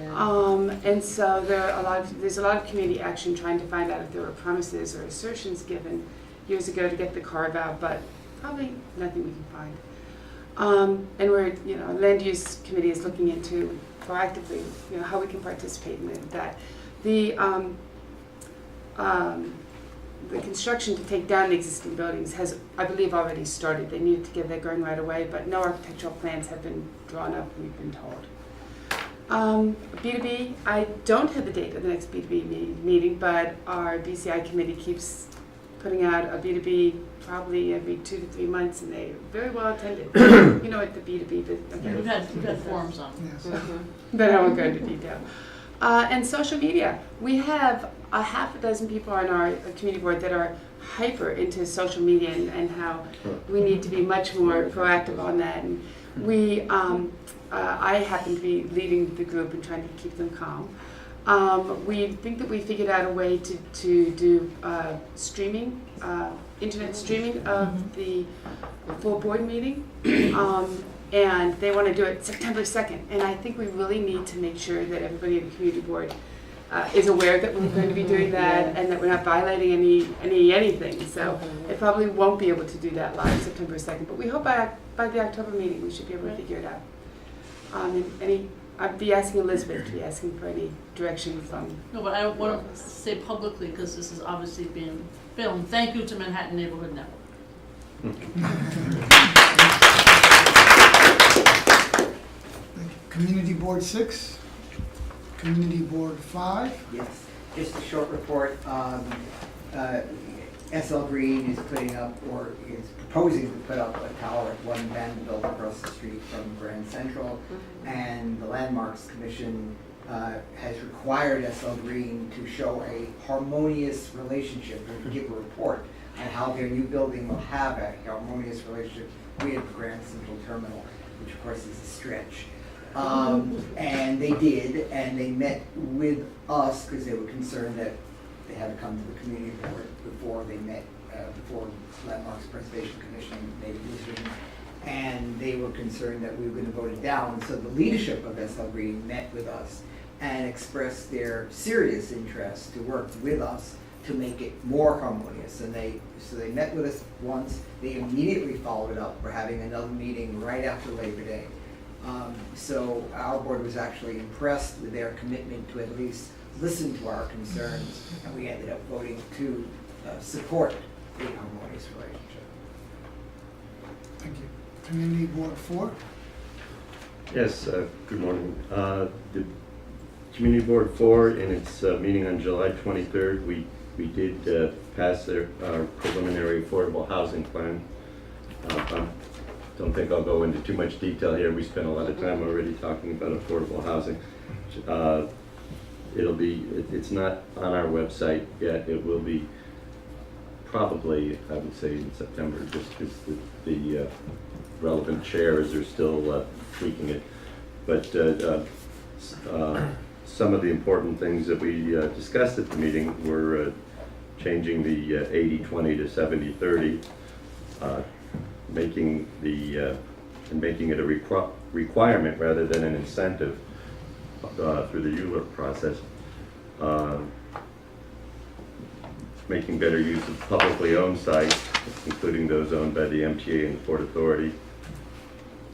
And so there's a lot of community action trying to find out if there were promises or assertions given years ago to get the carve out, but probably nothing we can find. And we're, land use committee is looking into proactively, how we can participate in that. The construction to take down the existing buildings has, I believe, already started. They needed to get that going right away, but no architectural plans have been drawn up, we've been told. B2B, I don't have the date of the next B2B meeting, but our BCI committee keeps putting out a B2B probably every 2 to 3 months, and they're very well attended. You know what the B2B is. Okay. We've had forums on. Yes. But I won't go into detail. And social media. We have a half a dozen people on our community board that are hyper into social media and how we need to be much more proactive on that. And we, I happen to be leading the group and trying to keep them calm. We think that we figured out a way to do streaming, internet streaming of the full board meeting. And they want to do it September 2nd. And I think we really need to make sure that everybody in the community board is aware that we're going to be doing that and that we're not violating anything. So it probably won't be able to do that live September 2nd. But we hope by the October meeting we should be able to figure it out. I'd be asking Elizabeth to be asking for any direction from. No, but I want to say publicly, because this is obviously being filmed, thank you to Manhattan Neighborhood Network. Community Board 6, Community Board 5. Yes, just a short report. SL Green is putting up, or is proposing to put up a tower at 1 Vanderbilt across the street from Grand Central. And the Landmarks Commission has required SL Green to show a harmonious relationship and to give a report on how their new building will have a harmonious relationship with Grand Central Terminal, which of course is a stretch. And they did, and they met with us because they were concerned that they had to come to the community board before they met, before Landmarks Preservation Commission made a decision. And they were concerned that we were going to vote it down. So the leadership of SL Green met with us and expressed their serious interest to work with us to make it more harmonious. And so they met with us once. They immediately followed it up. We're having another meeting right after Labor Day. So our board was actually impressed with their commitment to at least listen to our concerns, and we ended up voting to support the harmonious relationship. Thank you. Community Board 4. Yes, good morning. The Community Board 4, in its meeting on July 23rd, we did pass our preliminary affordable housing plan. I don't think I'll go into too much detail here. We spent a lot of time already talking about affordable housing. It's not on our website yet. It will be probably, I would say, in September, just because the relevant chairs are still tweaking it. But some of the important things that we discussed at the meeting were changing the 80-20 to 70-30, making it a requirement rather than an incentive through the ULURP process, making better use of publicly owned sites, including those owned by the MTA and the Port Authority.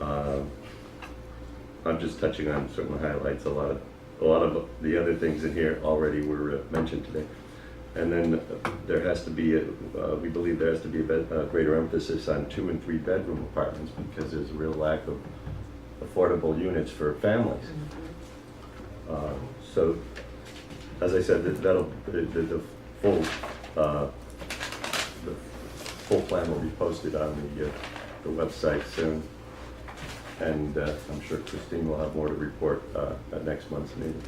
I'm just touching on certain highlights. A lot of the other things in here already were mentioned today. And then there has to be, we believe there has to be a greater emphasis on 2- and 3-bedroom apartments because there's a real lack of affordable units for families. So, as I said, the full plan will be posted on the website soon. And I'm sure Christine will have more to report at next month's meeting.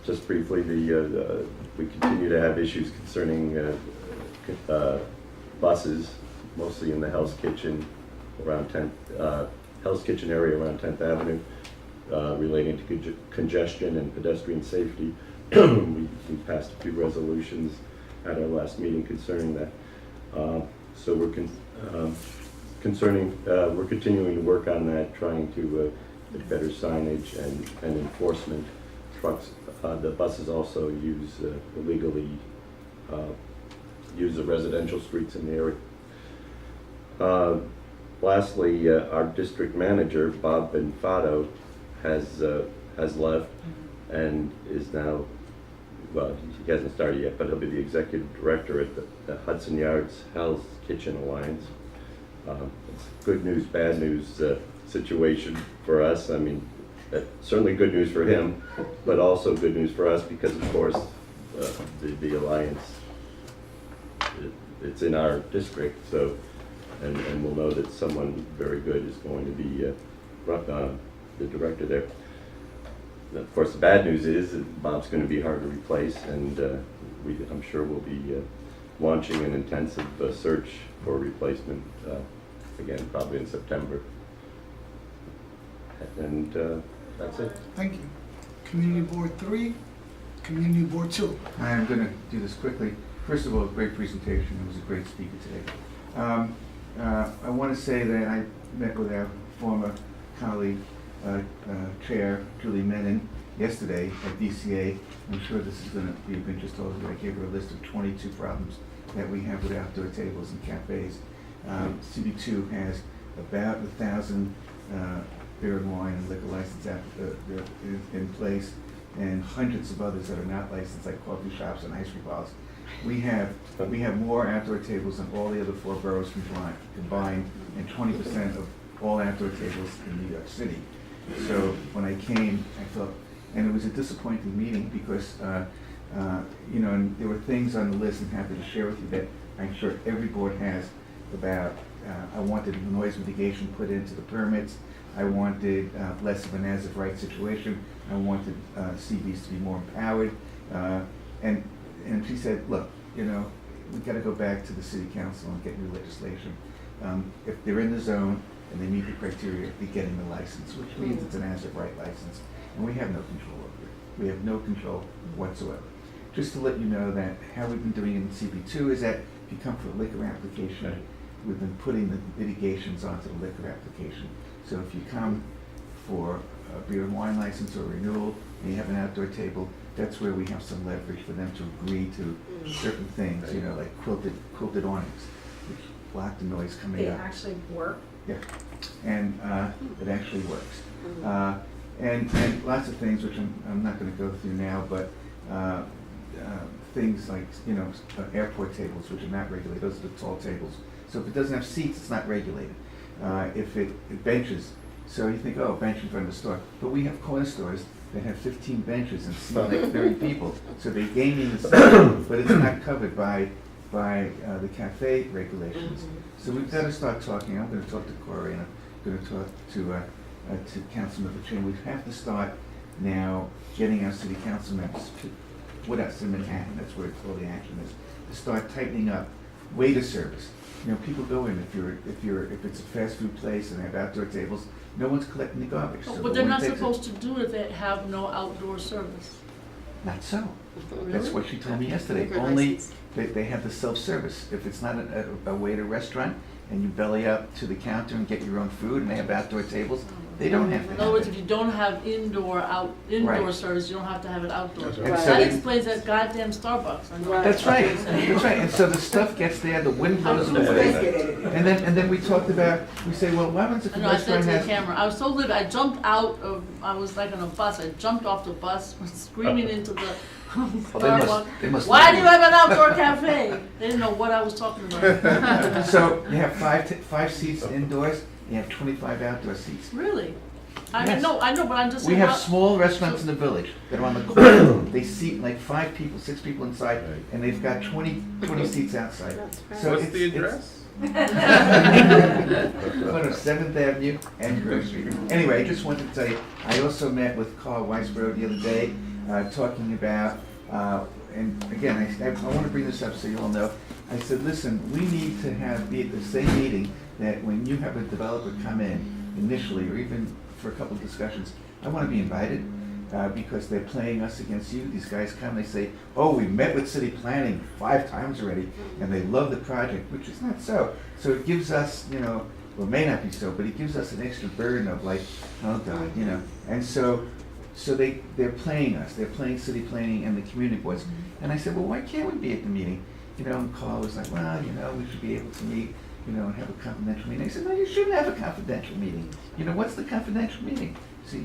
Just briefly, we continue to have issues concerning buses, mostly in the Hell's Kitchen around 10th, Hell's Kitchen area around 10th Avenue, relating to congestion and pedestrian safety. We passed a few resolutions at our last meeting concerning that. So we're we're continuing to work on that, trying to get better signage and enforcement. Trucks, the buses also illegally use the residential streets in the area. Lastly, our district manager, Bob Benfato, has left and is now, well, he hasn't started yet, but he'll be the executive director at the Hudson Yards Hell's Kitchen Alliance. It's good news, bad news situation for us. I mean, certainly good news for him, but also good news for us because, of course, the alliance, it's in our district, so, and we'll know that someone very good is going to be the director there. Of course, the bad news is that Bob's going to be hard to replace, and I'm sure we'll be launching an intensive search for a replacement, again, probably in September. And that's it. Thank you. Community Board 3, Community Board 2. I'm going to do this quickly. First of all, great presentation. It was a great speaker today. I want to say that I met with our former colleague, Chair Julie Menon, yesterday at DCA. I'm sure this is going to be of interest to all of you. I gave her a list of 22 problems that we have with outdoor tables and cafes. CB2 has about 1,000 beer and wine and liquor license in place, and hundreds of others that are not licensed, like coffee shops and ice cream bars. We have more outdoor tables than all the other 4 boroughs combined, and 20% of all outdoor tables in New York City. So when I came, I thought, and it was a disappointing meeting because and there were things on the list I'm happy to share with you that I'm sure every board has about. I wanted noise mitigation put into the permits. I wanted less of an as-of-right situation. I wanted CBs to be more empowered. And she said, look, we've got to go back to the city council and get new legislation. If they're in the zone and they meet the criteria, they're getting the license, which means it's an as-of-right license. And we have no control over it. We have no control whatsoever. Just to let you know that how we've been doing it in CB2 is that if you come for a liquor application, we've been putting the mitigations onto the liquor application. So if you come for a beer and wine license or renewal and you have an outdoor table, that's where we have some leverage for them to agree to certain things, like quilted awnings, which block the noise coming They out. actually work? Yeah, and it actually works. And lots of things which I'm not going to go through now, but things like airport tables which are not regulated. Those are the tall tables. So if it doesn't have seats, it's not regulated. If it benches, So you think, oh, bench in front of the store. But we have corner stores that have 15 benches and seat like 30 people. So they're gaming the system, but it's not covered by the cafe regulations. So we've got to start talking. I'm going to talk to Corey, and I'm going to talk to Councilman Pacino. We have to start now getting our city council members with us in Manhattan. That's where all the action is. To start tightening up waiter service. You know, people go in if it's a fast food place and they have outdoor tables. No one's collecting the garbage. So But they're not takes it- supposed to do it if they have no outdoor service. Not so. That's Really? what she told me yesterday. Liquor Only license. they have the self-service. If it's not a waiter restaurant and you belly up to the counter and get your own food and they have outdoor tables, they don't have to In have other words, it. if you don't have indoor Right. service, you don't have to have it outdoor. And so That they- explains that goddamn Starbucks. I know. That's right. That's right. And so the stuff gets there, the wind blows it away. And then we talked about, we say, well, what happens if I the know, I said restaurant to the has... camera, I was so livid, I jumped out of, I was like on a bus, I jumped off the bus, was screaming into the Starbucks. they must Why love do you." you have an outdoor cafe? They didn't know what I was talking about. So you have five seats indoors, you have 25 outdoor seats. Really? I Yes. know, but I'm just We saying. have how- small restaurants in the village that are on the corner. They seat like 5 people, 6 people inside, and they've got 20 seats outside. So What's it's- the it's- address? Corner of 7th Avenue and Grove Street. Anyway, I just wanted to tell you, I also met with Carl Weisborough the other day, talking about, and again, I want to bring this up so you all know. I said, listen, we need to be at the same meeting that when you have a developer come in initially, or even for a couple of discussions, I want to be invited. Because they're playing us against you. These guys come, they say, oh, we met with city planning 5 times already, and they love the project, which is not so. So it gives us, well, it may not be so, but it gives us an extra burden of like, oh God, And so they're playing us. They're playing city planning and the community boards. And I said, well, why can't we be at the meeting? And Carl was like, well, we should be able to meet, and have a confidential meeting. I said, no, you shouldn't have a confidential meeting. What's the confidential meeting? See,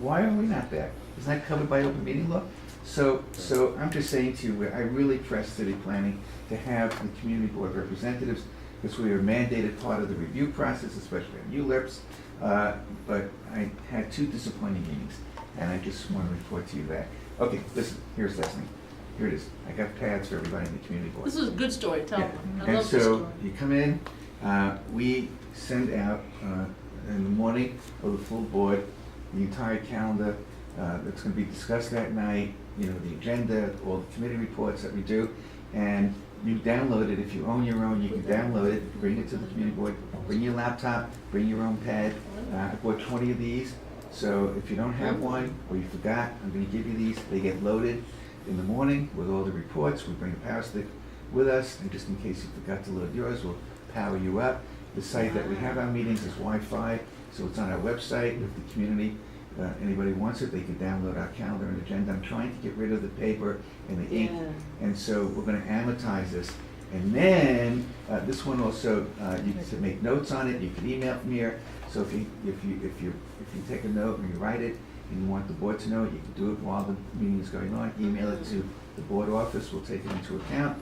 why are we not there? Isn't that covered by open meeting law? So I'm just saying to you, I really press city planning to have the community board representatives, because we are a mandated part of the review process, especially on ULIRPs. But I had 2 disappointing meetings, and I just want to report to you that. Okay, listen, here's Leslie. Here it is. I got pads for everybody in the community board. This is a good story, tell Yeah. them. I And love this so story. you come in, we send out in the morning of the full board, the entire calendar that's going to be discussed that night, the agenda, all the committee reports that we do, and you download it. If you own your own, you can download it, bring it to the community board, bring your laptop, bring your own pad. I bought 20 of these, so if you don't have one or you forgot, I'm going to give you these. They get loaded in the morning with all the reports. We bring a power stick with us, and just in case you forgot to load yours, we'll power you up. The site that we have our meetings is Wi-Fi, so it's on our website. If the community, anybody wants it, they can download our calendar and agenda. I'm trying to get rid of the paper and the ink, and so we're going to amortize this. And then this one also, you can make notes on it. You can email from here. So if you take a note and you write it, and you want the board to know, you can do it while the meeting is going on. Email it to the board office. We'll take it into account.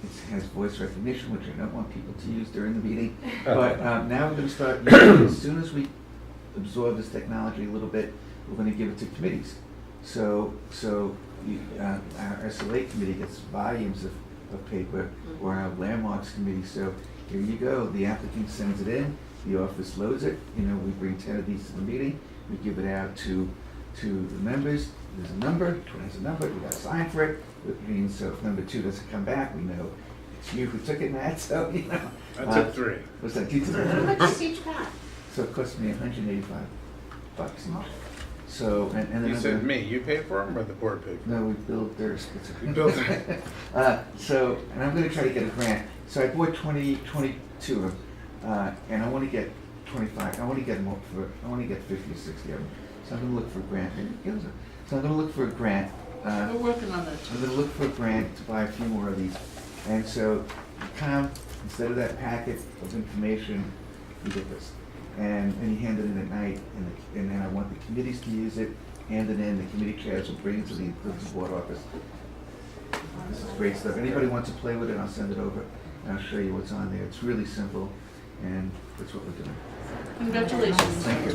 It has voice recognition, which I don't want people to use during the meeting. But now we're going to start using it. As soon as we absorb this technology a little bit, we're going to give it to committees. So our SLA committee gets volumes of paper, or our landmarks committee. So here you go. The applicant sends it in. The office loads it. We bring 10 of these to the meeting. We give it out to the members. There's a number. Each one has a number. We got to sign for it. Which means so if number 2 doesn't come back, we know it's you who took it, Matt. So I took 3. What's that? You took How much 3. is each pack? So it cost me $185 each. So and then You I'm said gonna- me, you paid for them or the board paid for them? No, we billed theirs. You billed them. So, and I'm gonna try to get a grant. So I bought 22 of them, and I wanna get 25, I wanna get 50 or 60 of them. So I'm gonna look for a grant. So I'm gonna look for a grant. We're working on that. I'm gonna look for a grant to buy a few more of these. And so you come, instead of that packet of information, you get this. And you hand it in at night, and then I want the committees to use it, hand it in, the committee chairs will bring it to the board office. This is great stuff. Anybody wants to play with it, I'll send it over, and I'll show you what's on there. It's really simple, and that's what we're doing. Congratulations. Thank you.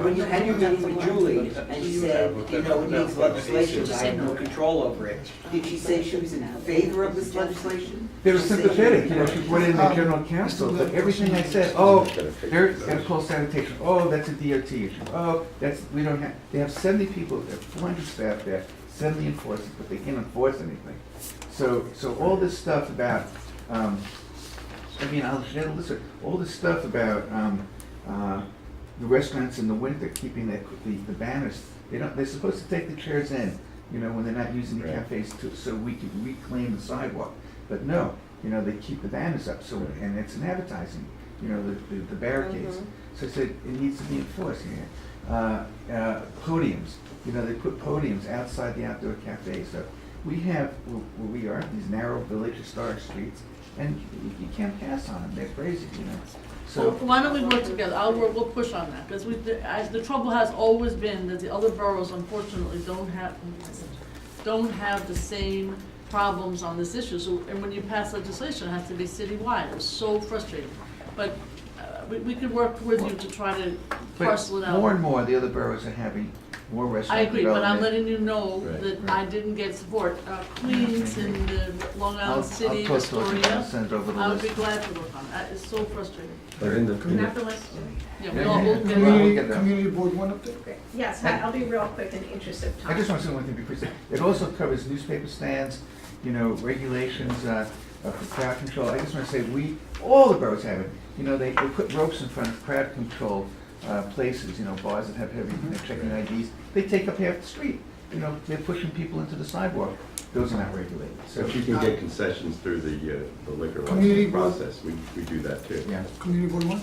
When you had your meeting with Julie and she said, you know, it needs legislation, I have no control over it, did she say she was in favor of this legislation? They were sympathetic, you know, she put in the general counsel, but everything I said, oh, they're gonna call sanitation, oh, that's a DOT issue, oh, we don't have, they have 70 people, they have 400 staff there, 70 enforcers, but they can't enforce anything. So all this stuff about, listen, all this stuff about the restaurants in the winter, keeping the banners, they're supposed to take the chairs in, you know, when they're not using the cafes so we can reclaim the sidewalk. But no, you know, they keep the banners up, and it's an advertising, you know, the barricades. So I said, it needs to be enforced. Podiums, you know, they put podiums outside the outdoor cafes. So we have, where we are, these narrow village historic streets, and you can't pass on them, they're crazy, you know. So Well, why don't we work together? We'll push on that, because the trouble has always been that the other boroughs unfortunately don't have the same problems on this issue. So, and when you pass legislation, it has to be citywide. It's so frustrating. But we could work with you to try to parcel it out. more and more, the other boroughs are having more restaurant I agree, but I'm development. letting you know that I didn't get support. Queens and the Long Island City, I'll talk to them, Astoria, I'll send over the I would be list. glad to work on it. It's so frustrating. But in the, Yeah, we'll get it. Community board one update? Yes, I'll be real quick in the interest of time. I just want to say one thing before, it also covers newspaper stands, you know, regulations, for crowd control. I just want to say, all the boroughs have it. You know, they put ropes in front of crowd control places, you know, bars that have heavy, checking IDs. They take up half the street. You know, they're pushing people into the sidewalk. Those are not regulated. so if you can get concessions through the liquor Community license board. process, we do that too. Yeah. Community board one?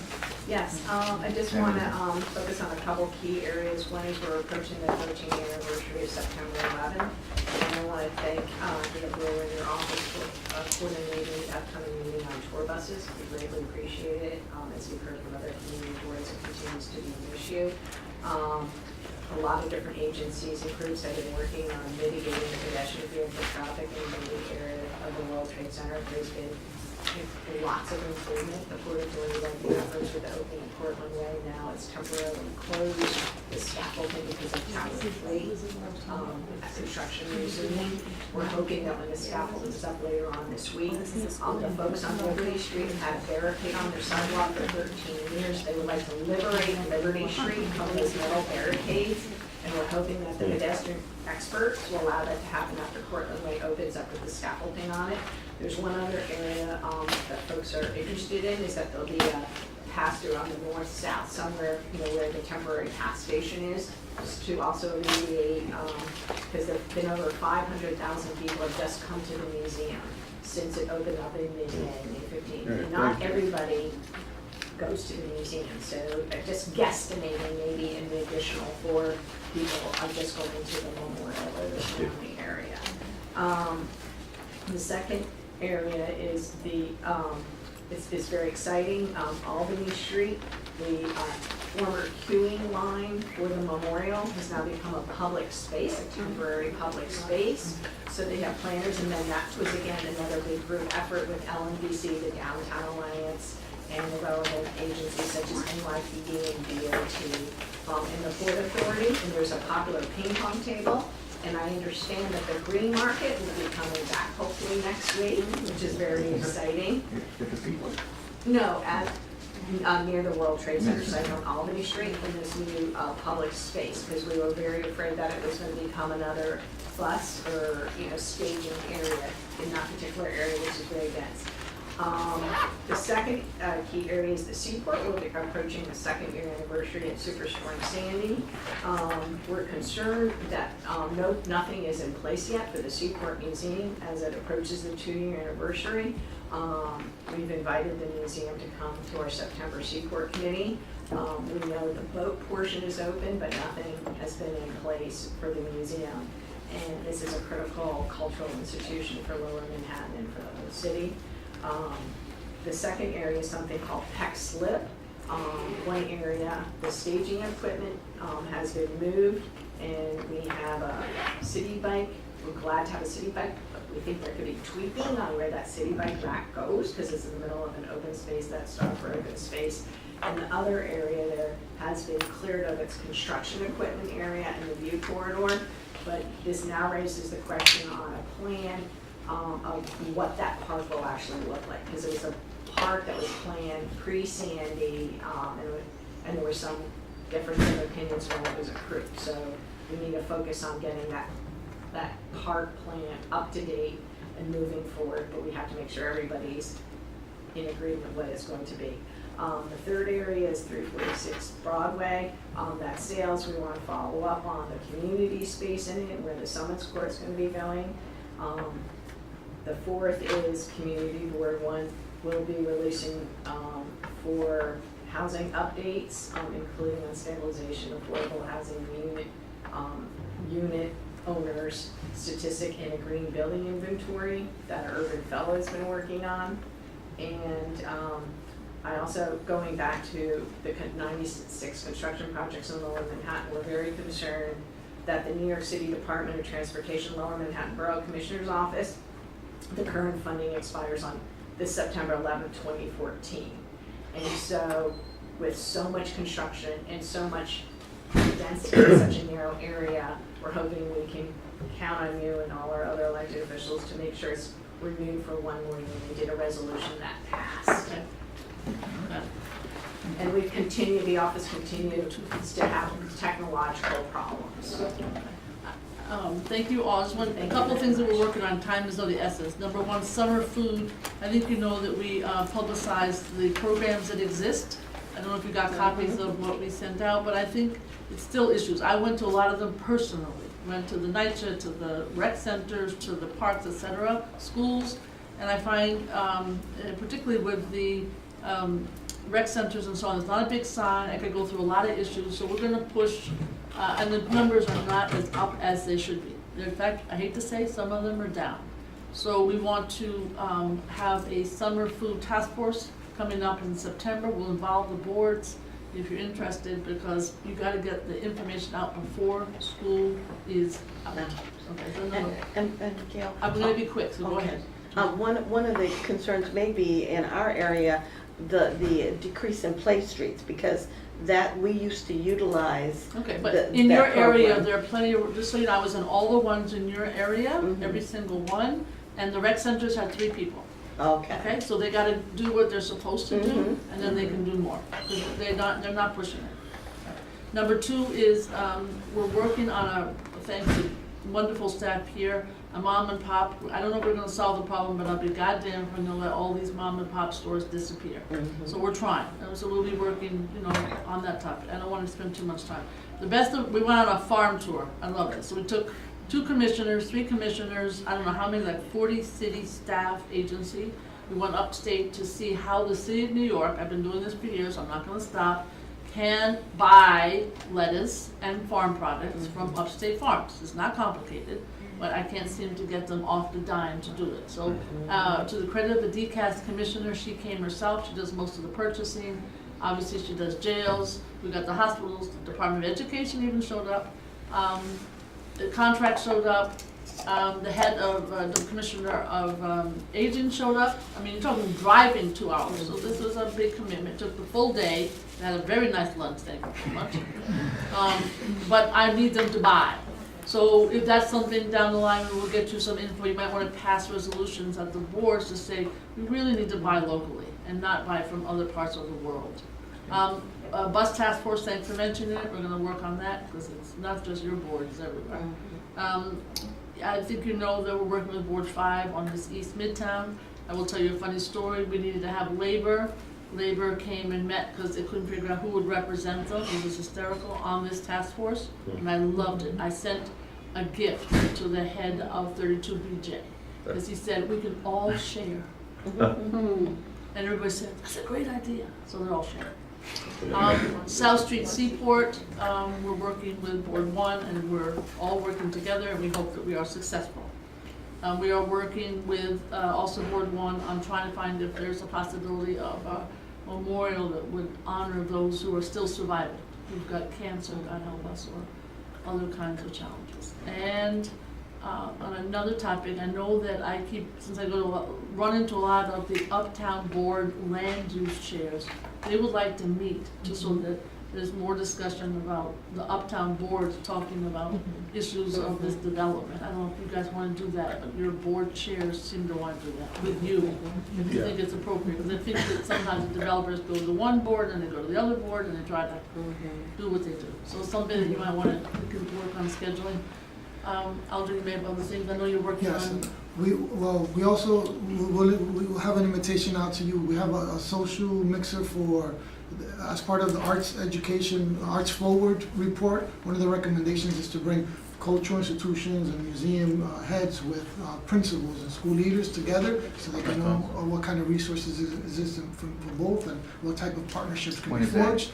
Yes, I just want to focus on a couple key areas. One is we're approaching the 13th anniversary of September 11th. And I want to thank the Borough in your office for coordinating the upcoming meeting on tour buses. We greatly appreciate it. As you've heard from other community boards, it continues to be an issue. A lot of different agencies and groups have been working on mitigating pedestrian vehicle traffic in the area of the World Trade Center. There's been lots of improvement according to the efforts with the opening of Portland Way. Now it's temporarily closed. The scaffolding because of tower fleet, construction resuming. We're hoping that when the scaffold is up later on this week, the folks on Liberty Street have had a barricade on their sidewalk for 13 years. They would like to liberate Liberty Street from those metal barricades. And we're hoping that the pedestrian experts will allow that to happen after Portland Way opens up with the scaffolding on it. There's one other area that folks are interested in, is that there'll be a pass-through on the north-south somewhere, you know, where the temporary pass station is, just to also alleviate, because there have been over 500,000 people have just come to the museum since it opened up in May 15. Right, Not everybody goes to the museum, so just guesstimating maybe an additional 4 people are just going to the memorial or the surrounding area. The second area is it's very exciting. Albany Street, the former queuing line for the memorial has now become a public space, a temporary public space. So they have planners, and then that was again another big group effort with LNBC, the Downtown Alliance, and the relevant agencies such as NYPD and DOT, and the Port Authority. And there's a popular ping pong table. And I understand that the Green Market will be coming back hopefully next week, which is very exciting. No, at near the World Trade Center site on Albany Street in this new public space, because we were very afraid that it was going to become another bus or staging area in that particular area, which is very dense. The second key area is the Seaport. We'll be approaching the 2nd year anniversary of Superstorm Sandy. We're concerned that nothing is in place yet for the Seaport Museum as it approaches the 2-year anniversary. We've invited the museum to come to our September Seaport Committee. We know the boat portion is open, but nothing has been in place for the museum. And this is a critical cultural institution for Lower Manhattan and for the whole city. The second area is something called Peck Slip. One area, the staging equipment has been moved, and we have a city bike we're glad to have a city bike, but we think there could be tweaking on where that city bike rack goes, because it's in the middle of an open space that's started for open space. And the other area there has been cleared of its construction equipment area and the view corridor, but this now raises the question on a plan of what that park will actually look like, because it was a park that was planned pre-Sandy, and there were some difference in opinions when it was approved. So we need to focus on getting that park plan up to date and moving forward, but we have to make sure everybody's in agreement what it's going to be. The third area is 346 Broadway. That sales, we want to follow up on the community space in it, where the Summits Court's going to be going. The fourth is Community Board 1 will be releasing for housing updates, including on stabilization, affordable housing unit owners, statistic in a green building inventory that our Urban Fellow has been working on. And I also, going back to the 96 construction projects in Lower Manhattan, we're very concerned that the New York City Department of Transportation, Lower Manhattan Borough Commissioner's Office, the current funding expires on this September 11th, 2014. And so with so much construction and so much density in such a narrow area, we're hoping we can count on you and all our other elected officials to make sure it's renewed for one more year. We did a resolution that passed. And we've continued, the office continued to have technological problems. Thank you all. Just a couple of things that we're working on. Time is of the essence. Number one, summer food. I think you know that we publicized the programs that exist. I don't know if you got copies of what we sent out, but I think it's still issues. I went to a lot of them personally. Went to the NYCHA, to the rec centers, to the parks, etc., schools, and I find, particularly with the rec centers and so on, it's not a big sign. I could go through a lot of issues, so we're going to push, and the numbers are not as up as they should be. In fact, I hate to say, some of them are down. So we want to have a summer food task force coming up in September. We'll involve the boards if you're interested, because you got to get the information out before school is out. Okay, and Gail, I'm going to be quick, so go ahead. One of the concerns may be in our area, the decrease in play streets, because that we used to utilize. Okay, but in your area, there are plenty of, just so you know, I was in all the ones in your area, every single one, and the rec centers had 3 people. Okay, so they gotta do what they're supposed to do, and then they can do more. They're not pushing it. Number 2 is, we're working on a, thanks to wonderful staff here, a mom and pop. I don't know if we're gonna solve the problem, but I'll be goddamn if we're gonna let all these mom and pop stores disappear. So we're trying, so we'll be working, on that topic. I don't wanna spend too much time. We went on a farm tour, I love it. So we took 2 commissioners, 3 commissioners, I don't know how many, like 40 city staff agency. We went upstate to see how the city of New York, I've been doing this for years, so I'm not gonna stop, can buy lettuce and farm products from upstate farms. It's not complicated, but I can't seem to get them off the dime to do it. So to the credit of the DCAS commissioner, she came herself, she does most of the purchasing. Obviously she does jails, we got the hospitals, the Department of Education even showed up. The contract showed up, the head of, the commissioner of aging showed up. I mean, you're talking driving 2 hours, so this was a big commitment. Took the full day, they had a very nice lunch, thank you so much. But I need them to buy. So if that's something down the line, we'll get you some info. You might want to pass resolutions at the boards to say, we really need to buy locally and not buy from other parts of the world. Bus task force, thanks for mentioning it. We're going to work on that because it's not just your board, it's everywhere. I think you know that we're working with Board 5 on this East Midtown. I will tell you a funny story. We needed to have labor. Labor came and met because they couldn't figure out who would represent them. It was hysterical on this task force, and I loved it. I sent a gift to the head of 32BJ because he said we can all share. And everybody said, that's a great idea. So they're all sharing. South Street Seaport, we're working with Board 1 and we're all working together and we hope that we are successful. We are working with also Board 1 on trying to find if there's a possibility of a memorial that would honor those who are still surviving, who've got cancer, God help us, or other kinds of challenges. And on another topic, I know that I keep, since I run into a lot of the Uptown Board land use chairs, they would like to meet, just so that there's more discussion about the Uptown Board talking about issues of this development. I don't know if you guys want to do that, but your board chairs seem to want to do that with you, if you think it's appropriate. Because I think that sometimes the developers go to one board, and they go to the other board, and they try to do what they do. So it's something that you might want to work on scheduling. Alder, you may have other things, I know you're working Yes, on. we will have an invitation out to you. We have a social mixer for, as part of the arts education, Arts Forward report. One of the recommendations is to bring cultural institutions and museum heads with principals and school leaders together, so they can know what kind of resources exist for both and what type of partnerships can be forged.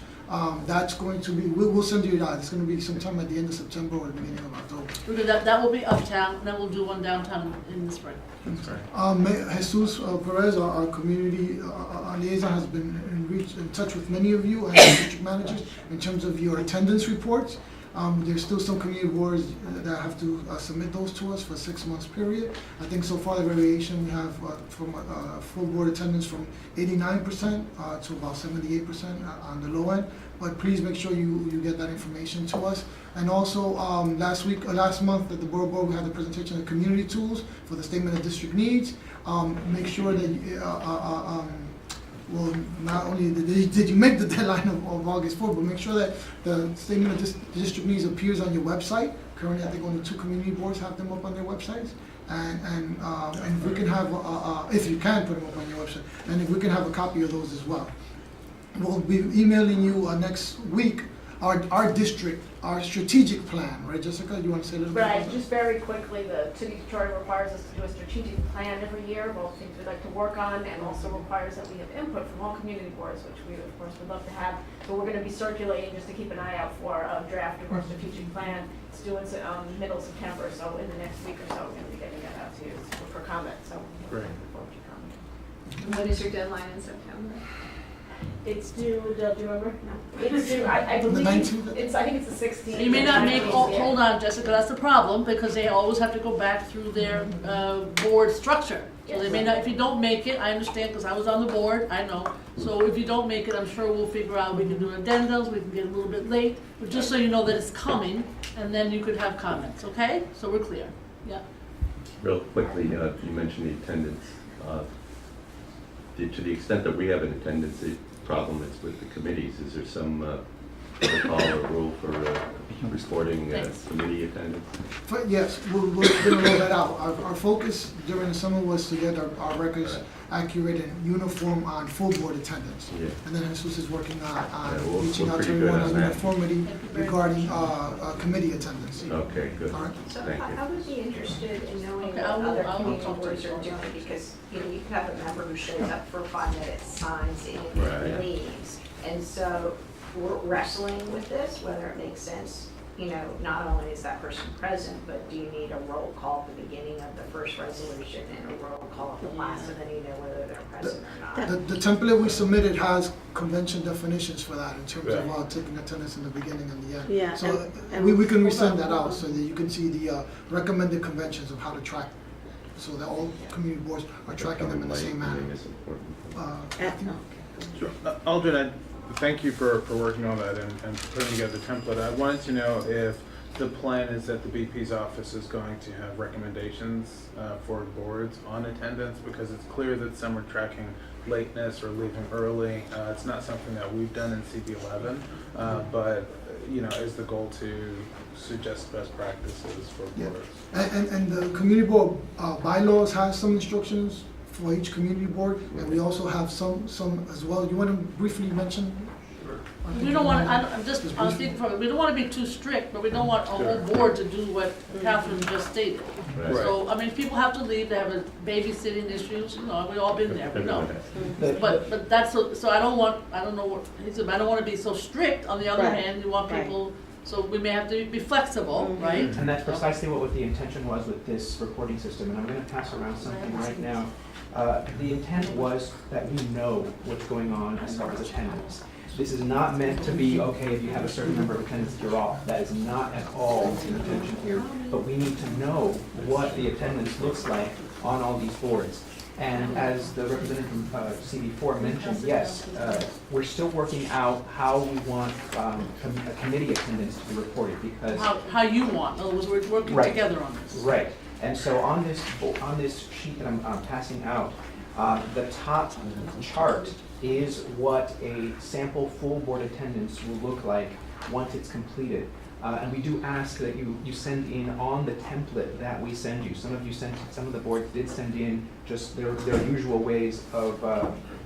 That's going to be, we'll send you that. It's going to be sometime at the end of September or the beginning of October. Because that will be uptown, and then we'll do one downtown in the spring. Jesus Perez, our community our liaison, has been in touch with many of you and district managers in terms of your attendance reports. There's still some community boards that have to submit those to us for a 6 months period. I think so far the variation we have from full board attendance from 89% to about 78% on the low end. But please make sure you get that information to us. And also last month at the Borough Board, we had the presentation of community tools for the statement of district needs. Make sure that well, not only did you make the deadline of August 4th, but make sure that the statement of district needs appears on your website. Currently, I think only 2 community boards have them up on their websites. And if we can have, if you can put them up on your website, and if we can have a copy of those as well. We'll be emailing you next week our district, our strategic plan, right, Jessica? You want to say a little bit about Right, that? just very quickly, the city charter requires us to do a strategic plan every year, both things we'd like to work on, and also requires that we have input from all community boards, which we of course would love to have. So we're gonna be circulating, just to keep an eye out for a draft of our strategic plan. It's due in middle September, so in the next week or so, we're gonna be getting that out to you for comment, so. Great. Look forward to your comment. And when is your deadline in September? It's due, do you remember? No. It's due, I The believe, 19th? I think it's the 16th. You may not make, hold on, Jessica, that's the problem, because they always have to go back through their board structure. So they may not, if you don't make it, I understand, because I was on the board, I know. So if you don't make it, I'm sure we'll figure out, we can do addendums, we can get a little bit late, but just so you know that it's coming, and then you could have comments, okay? So we're clear, yeah. Real quickly, you mentioned the attendance. To the extent that we have an attendance problem, it's with the committees. Is there some protocol or rule for reporting committee attendance? Yes, we're going to roll that out. Our focus during the summer was to get our records accurate and uniform on full board attendance. Yeah. And then Jesus is working on we're reaching out to pretty good everyone on on that. uniformity regarding committee attendance. Okay, good. All right. So Thank you. I would be interested in knowing Okay, what I'll other talk community to boards you. are doing, because, you know, you can have a member who shows up for 5 minutes, signs in, Right. and leaves. And so we're wrestling with this, whether it makes sense. You know, not only is that person present, but do you need a roll call at the beginning of the first resolution and a roll call at the last, so then you know whether they're present or not. The template we submitted has convention definitions for that in terms of taking attendance in the beginning and the end. Yeah, So and we can resend that out so that you can see the recommended conventions of how to track, so that all community boards are tracking them in the same manner. Sure. Aldrin, thank you for working on that and putting together the template. I wanted to know if the plan is that the BP's office is going to have recommendations for boards on attendance, because it's clear that some are tracking lateness or leaving early. It's not something that we've done in CB11, but you know, is the goal to suggest best practices for boards? And the community board bylaws has some instructions for each community board, and we also have some as well. You want to briefly mention? We don't want, I'm speaking from, we don't want to be too strict, but we don't want a whole board to do what Catherine just stated. Right. So, I mean, people have to leave, they have babysitting issues, you know, we've all been there, we know. But that's, so I don't want, I don't know what, he said, I don't want to be so strict. On the other Right. hand, you want Right. people, so we may have to be flexible, right? And that's precisely what the intention was with this reporting system, and I'm gonna pass around something right now. The intent was that we know what's going on as far as attendance. This is not meant to be, okay, if you have a certain number of attendance, you're off. That is not at all the intention here. But we need to know what the attendance looks like on all these boards. And as the representative from CB4 mentioned, yes, we're still working out how we want committee attendance to be reported because How you want, in other words, we're working Right. together on this. Right, and so on this sheet that I'm passing out, the top chart is what a sample full board attendance will look like once it's completed. And we do ask that you send in on the template that we send you. Some of the boards did send in just their usual ways of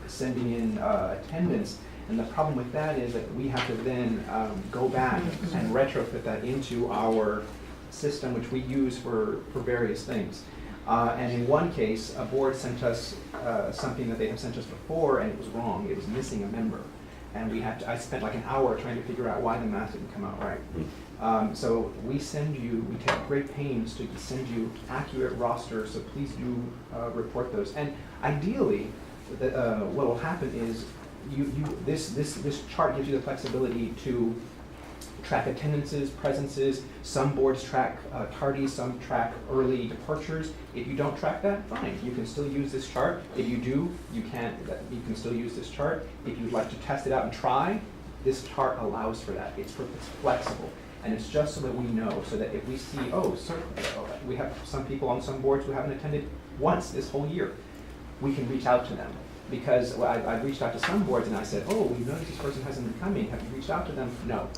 sending in attendance. And the problem with that is that we have to then go back and retrofit that into our system, which we use for various things. And in one case, a board sent us something that they have sent us before, and it was wrong. It was missing a member. And I spent like an hour trying to figure out why the math didn't come out right. So we take great pains to send you accurate rosters, so please do report those. And ideally, what will happen is this chart gives you the flexibility to track attendances, presences. Some boards track tardies, some track early departures. If you don't track that, fine. You can still use this chart. If you do, you can still use this chart. If you'd like to test it out and try, this chart allows for that. It's flexible. And it's just so that we know, so that if we see, we have some people on some boards who haven't attended once this whole year, we can reach out to them. Because I've reached out to some boards and I said, oh, we noticed this person hasn't been coming. Have you reached out to them? No.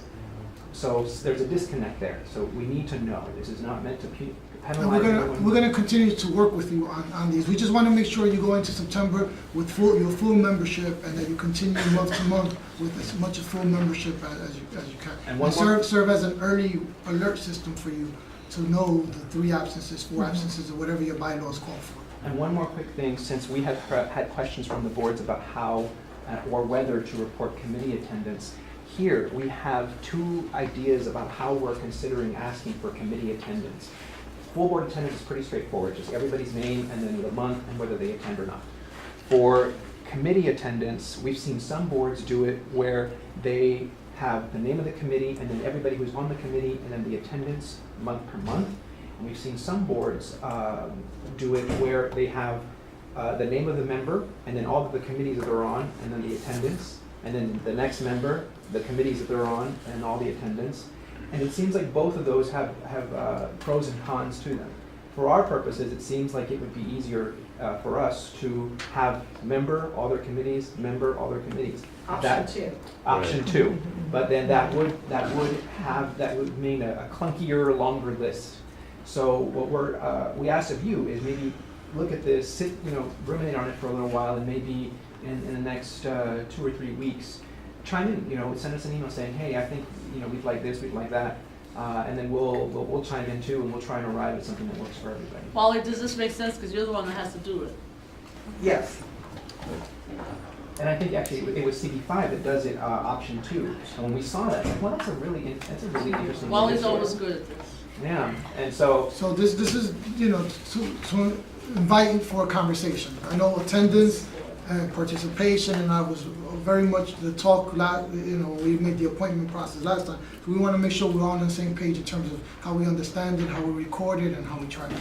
So there's a disconnect there. So we need to know. This is not meant to penalize anyone. We're gonna continue to work with you on these. We just want to make sure you go into September with your full membership, and that you continue month to month with as much a full membership as you can. And serve as an early alert system for you to know the 3 absences, 4 absences, or whatever your bylaws call for. And one more quick thing, since we have had questions from the boards about how or whether to report committee attendance. Here, we have 2 ideas about how we're considering asking for committee attendance. Full board attendance is pretty straightforward, just everybody's name and then the month and whether they attend or not. For committee attendance, we've seen some boards do it where they have the name of the committee and then everybody who's on the committee and then the attendance month per month. And we've seen some boards do it where they have the name of the member and then all of the committees that they're on and then the attendance. And then the next member, the committees that they're on, and all the attendance. And it seems like both of those have pros and cons to them. For our purposes, it seems like it would be easier for us to have member, all their committees, member, all their committees. Option two. But then that would mean a clunkier, longer list. So what we ask of you is maybe look at this, ruminate on it for a little while, and maybe in the next 2 or 3 weeks, chime in, send us an email saying, hey, I think, we'd like this, we'd like that, and then we'll chime in too, and we'll try and arrive at something that works for everybody. Wally, does this make sense? Because you're the one that has to do it. Yes. And I think actually it was CB5 that does it, option 2. And when we saw that, well, that's a really interesting. Wally's always good at this. Yeah, and so. So this is, to invite you for a conversation. I know attendance and participation, and I was very much the talk, we made the appointment process last time. So we want to make sure we're all on the same page in terms of how we understand it, how we record it, and how we try it.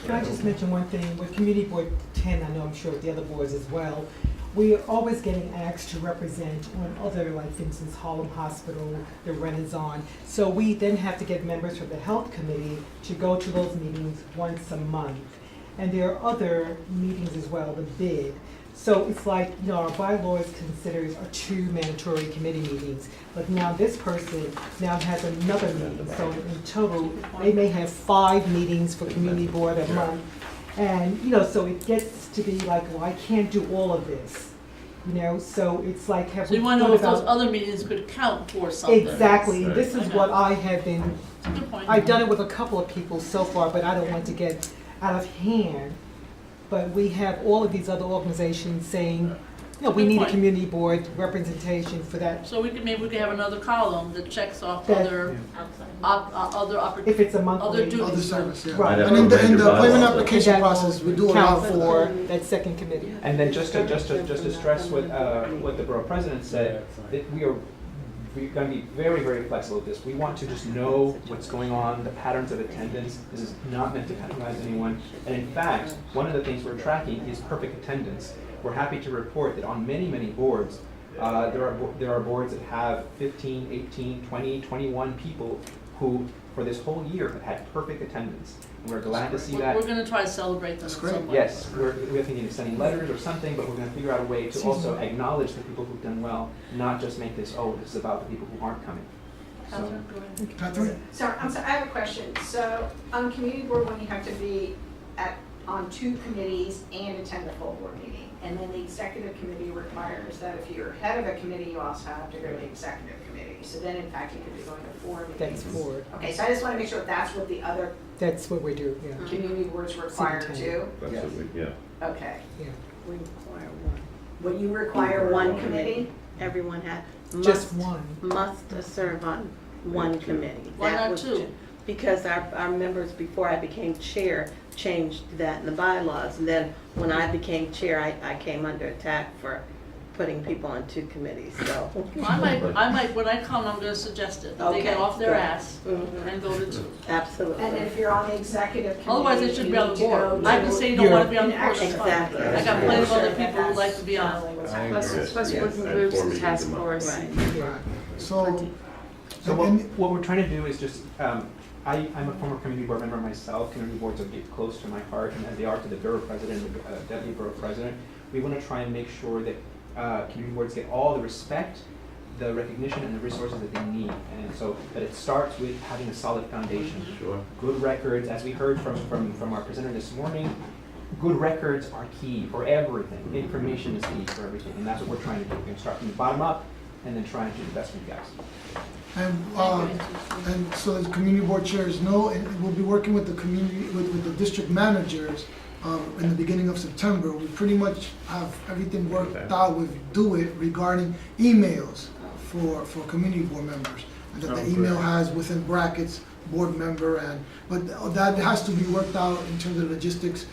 Can I just mention one thing? With Community Board 10, I know I'm sure with the other boards as well, we are always getting asked to represent on other, like for instance, Harlem Hospital, the Renaissance. So we then have to get members from the Health Committee to go to those meetings once a month. And there are other meetings as well, the bid. So it's like, our bylaws considers 2 mandatory committee meetings, but now this person now has another meeting. So in total, they may have 5 meetings for community board a month. And, so it gets to be like, well, I can't do all of this, so it's like, So you want to know if those other meetings could count for something. Exactly, and this is what I have been, I've done it with a couple of people so far, but I don't want to get out of hand. But we have all of these other organizations saying, No, we Good need a point. community board representation for that. So maybe we could have another column that checks off That- other, other If it's a other monthly. duties. Other service, yeah. Right. And in the appointment Bylaws. application That will process, we do allow count for that. for that second committee. And then just to stress what the borough president said, that we're going to be very, very flexible with this. We want to just know what's going on, the patterns of attendance. This is not meant to penalize anyone. And in fact, one of the things we're tracking is perfect attendance. We're happy to report that on many, many boards, there are boards that have 15, 18, 20, 21 people who, for this whole year, have had perfect attendance. And we're glad to see that. We're gonna try to celebrate them in some way. Yes, we're thinking of sending letters or something, but we're going to figure out a way to also acknowledge the people who've done well, not just make this, oh, this is about the people who aren't coming. So, Catherine, go ahead. Catherine? Sorry, I have a question. So on community board, when you have to be on 2 committees and attend the full board meeting, and then the executive committee requires that if you're head of a committee, you also have to go to the executive committee. So then in fact, you could be going to 4 meetings. That's 4. Okay, so I just want to make sure that's what the other That's what we do, yeah. community boards require too? That's what we, yeah. Okay. Yeah. We require one. What you require one committee? Everyone Just one. must serve on one committee. Why That not was 2? ju- Because our members, before I became chair, changed that in the bylaws. And then when I became chair, I came under attack for putting people on 2 committees, so. I might, when I come, I'm gonna suggest it, that they get Okay, off their good. ass and go to 2. Absolutely. And if you're on the executive committee. Otherwise, they should be on the you need to board. go I can to- say you don't wanna be on the And board, that's fine. Exactly. I got plenty of other people who'd like to be on. Plus Yes, working and groups and forming task them up. force. Yeah. So, so and- what we're trying to do is just, I'm a former community board member myself. Community boards are close to my heart, and as they are to the borough president and the deputy borough president. We want to try and make sure that community boards get all the respect, the recognition, and the resources that they need. And so that it starts with having a solid foundation. Sure. Good records, as we heard from our presenter this morning, good records are key for everything. Information is key for everything, and that's what we're trying to do. We're going to start from the bottom up and then try and do the best we guys. And so the community board chairs know, and we'll be working with the community, with the district managers in the beginning of September. We pretty much have everything worked out with Do It regarding emails for community board members. And that the email has within brackets, board member, but that has to be worked out in terms of logistics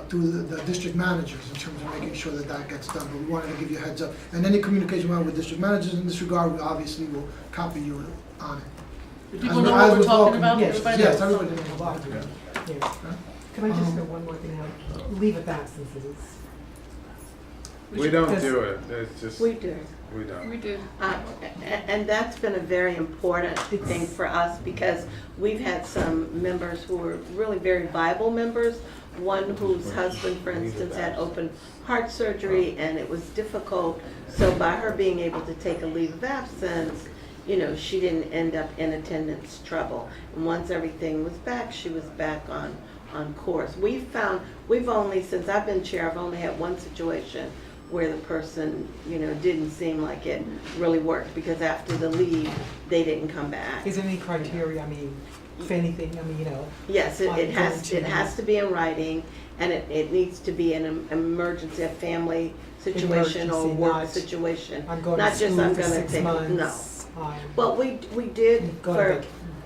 through the district managers in terms of making sure that that gets done. But we wanted to give you a heads up. And any communication we have with district managers in this regard, we obviously will copy you on it. Do As people we- know as what we're we're talking talking, about? yes, Everybody Yes, knows? everybody knows. Yes. Can I just say one more thing? Leave of absences. We don't do it, it's just, We do. we don't. We do. And that's been a very important thing for us because we've had some members who were really very viable members. One whose husband, for instance, had open heart surgery and it was difficult. So by her being able to take a leave of absence, you know, she didn't end up in attendance trouble. And once everything was back, she was back on course. We've only, since I've been chair, I've only had one situation where the person, you know, didn't seem like it really worked because after the leave, they didn't come back. Is there any criteria, I mean, for anything, I mean, you know? Yes, it like has to be in writing and it needs to be an emergency, a family situation or Emergency, work not, situation. I'm going Not to just school I'm for gonna 6 take, months. no. Well, we did Go to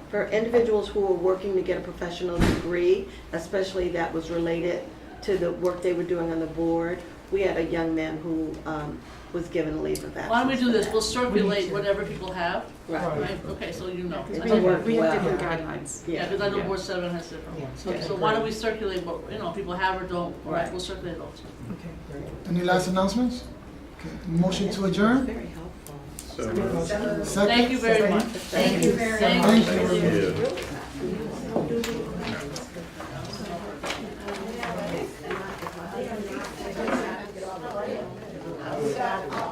for individuals who were working to get a professional degree, especially that was related to the work they were doing on the board. We had a young man who was given a leave of absence. Why don't we do for this, that. we'll circulate whatever people have, Right. right? Okay, so you know. It's I been know- worked We have well. different guidelines. Yeah, because I know Yeah. Board 7 has different Yeah. ones. Okay, Okay, so why don't we great. circulate what, you know, people have or don't, right, Right. we'll circulate those. Okay, great. Any last announcements? Okay, motion to adjourn? Very helpful. So, Second? Thank you very much. Thank you very much. Thank you. yeah.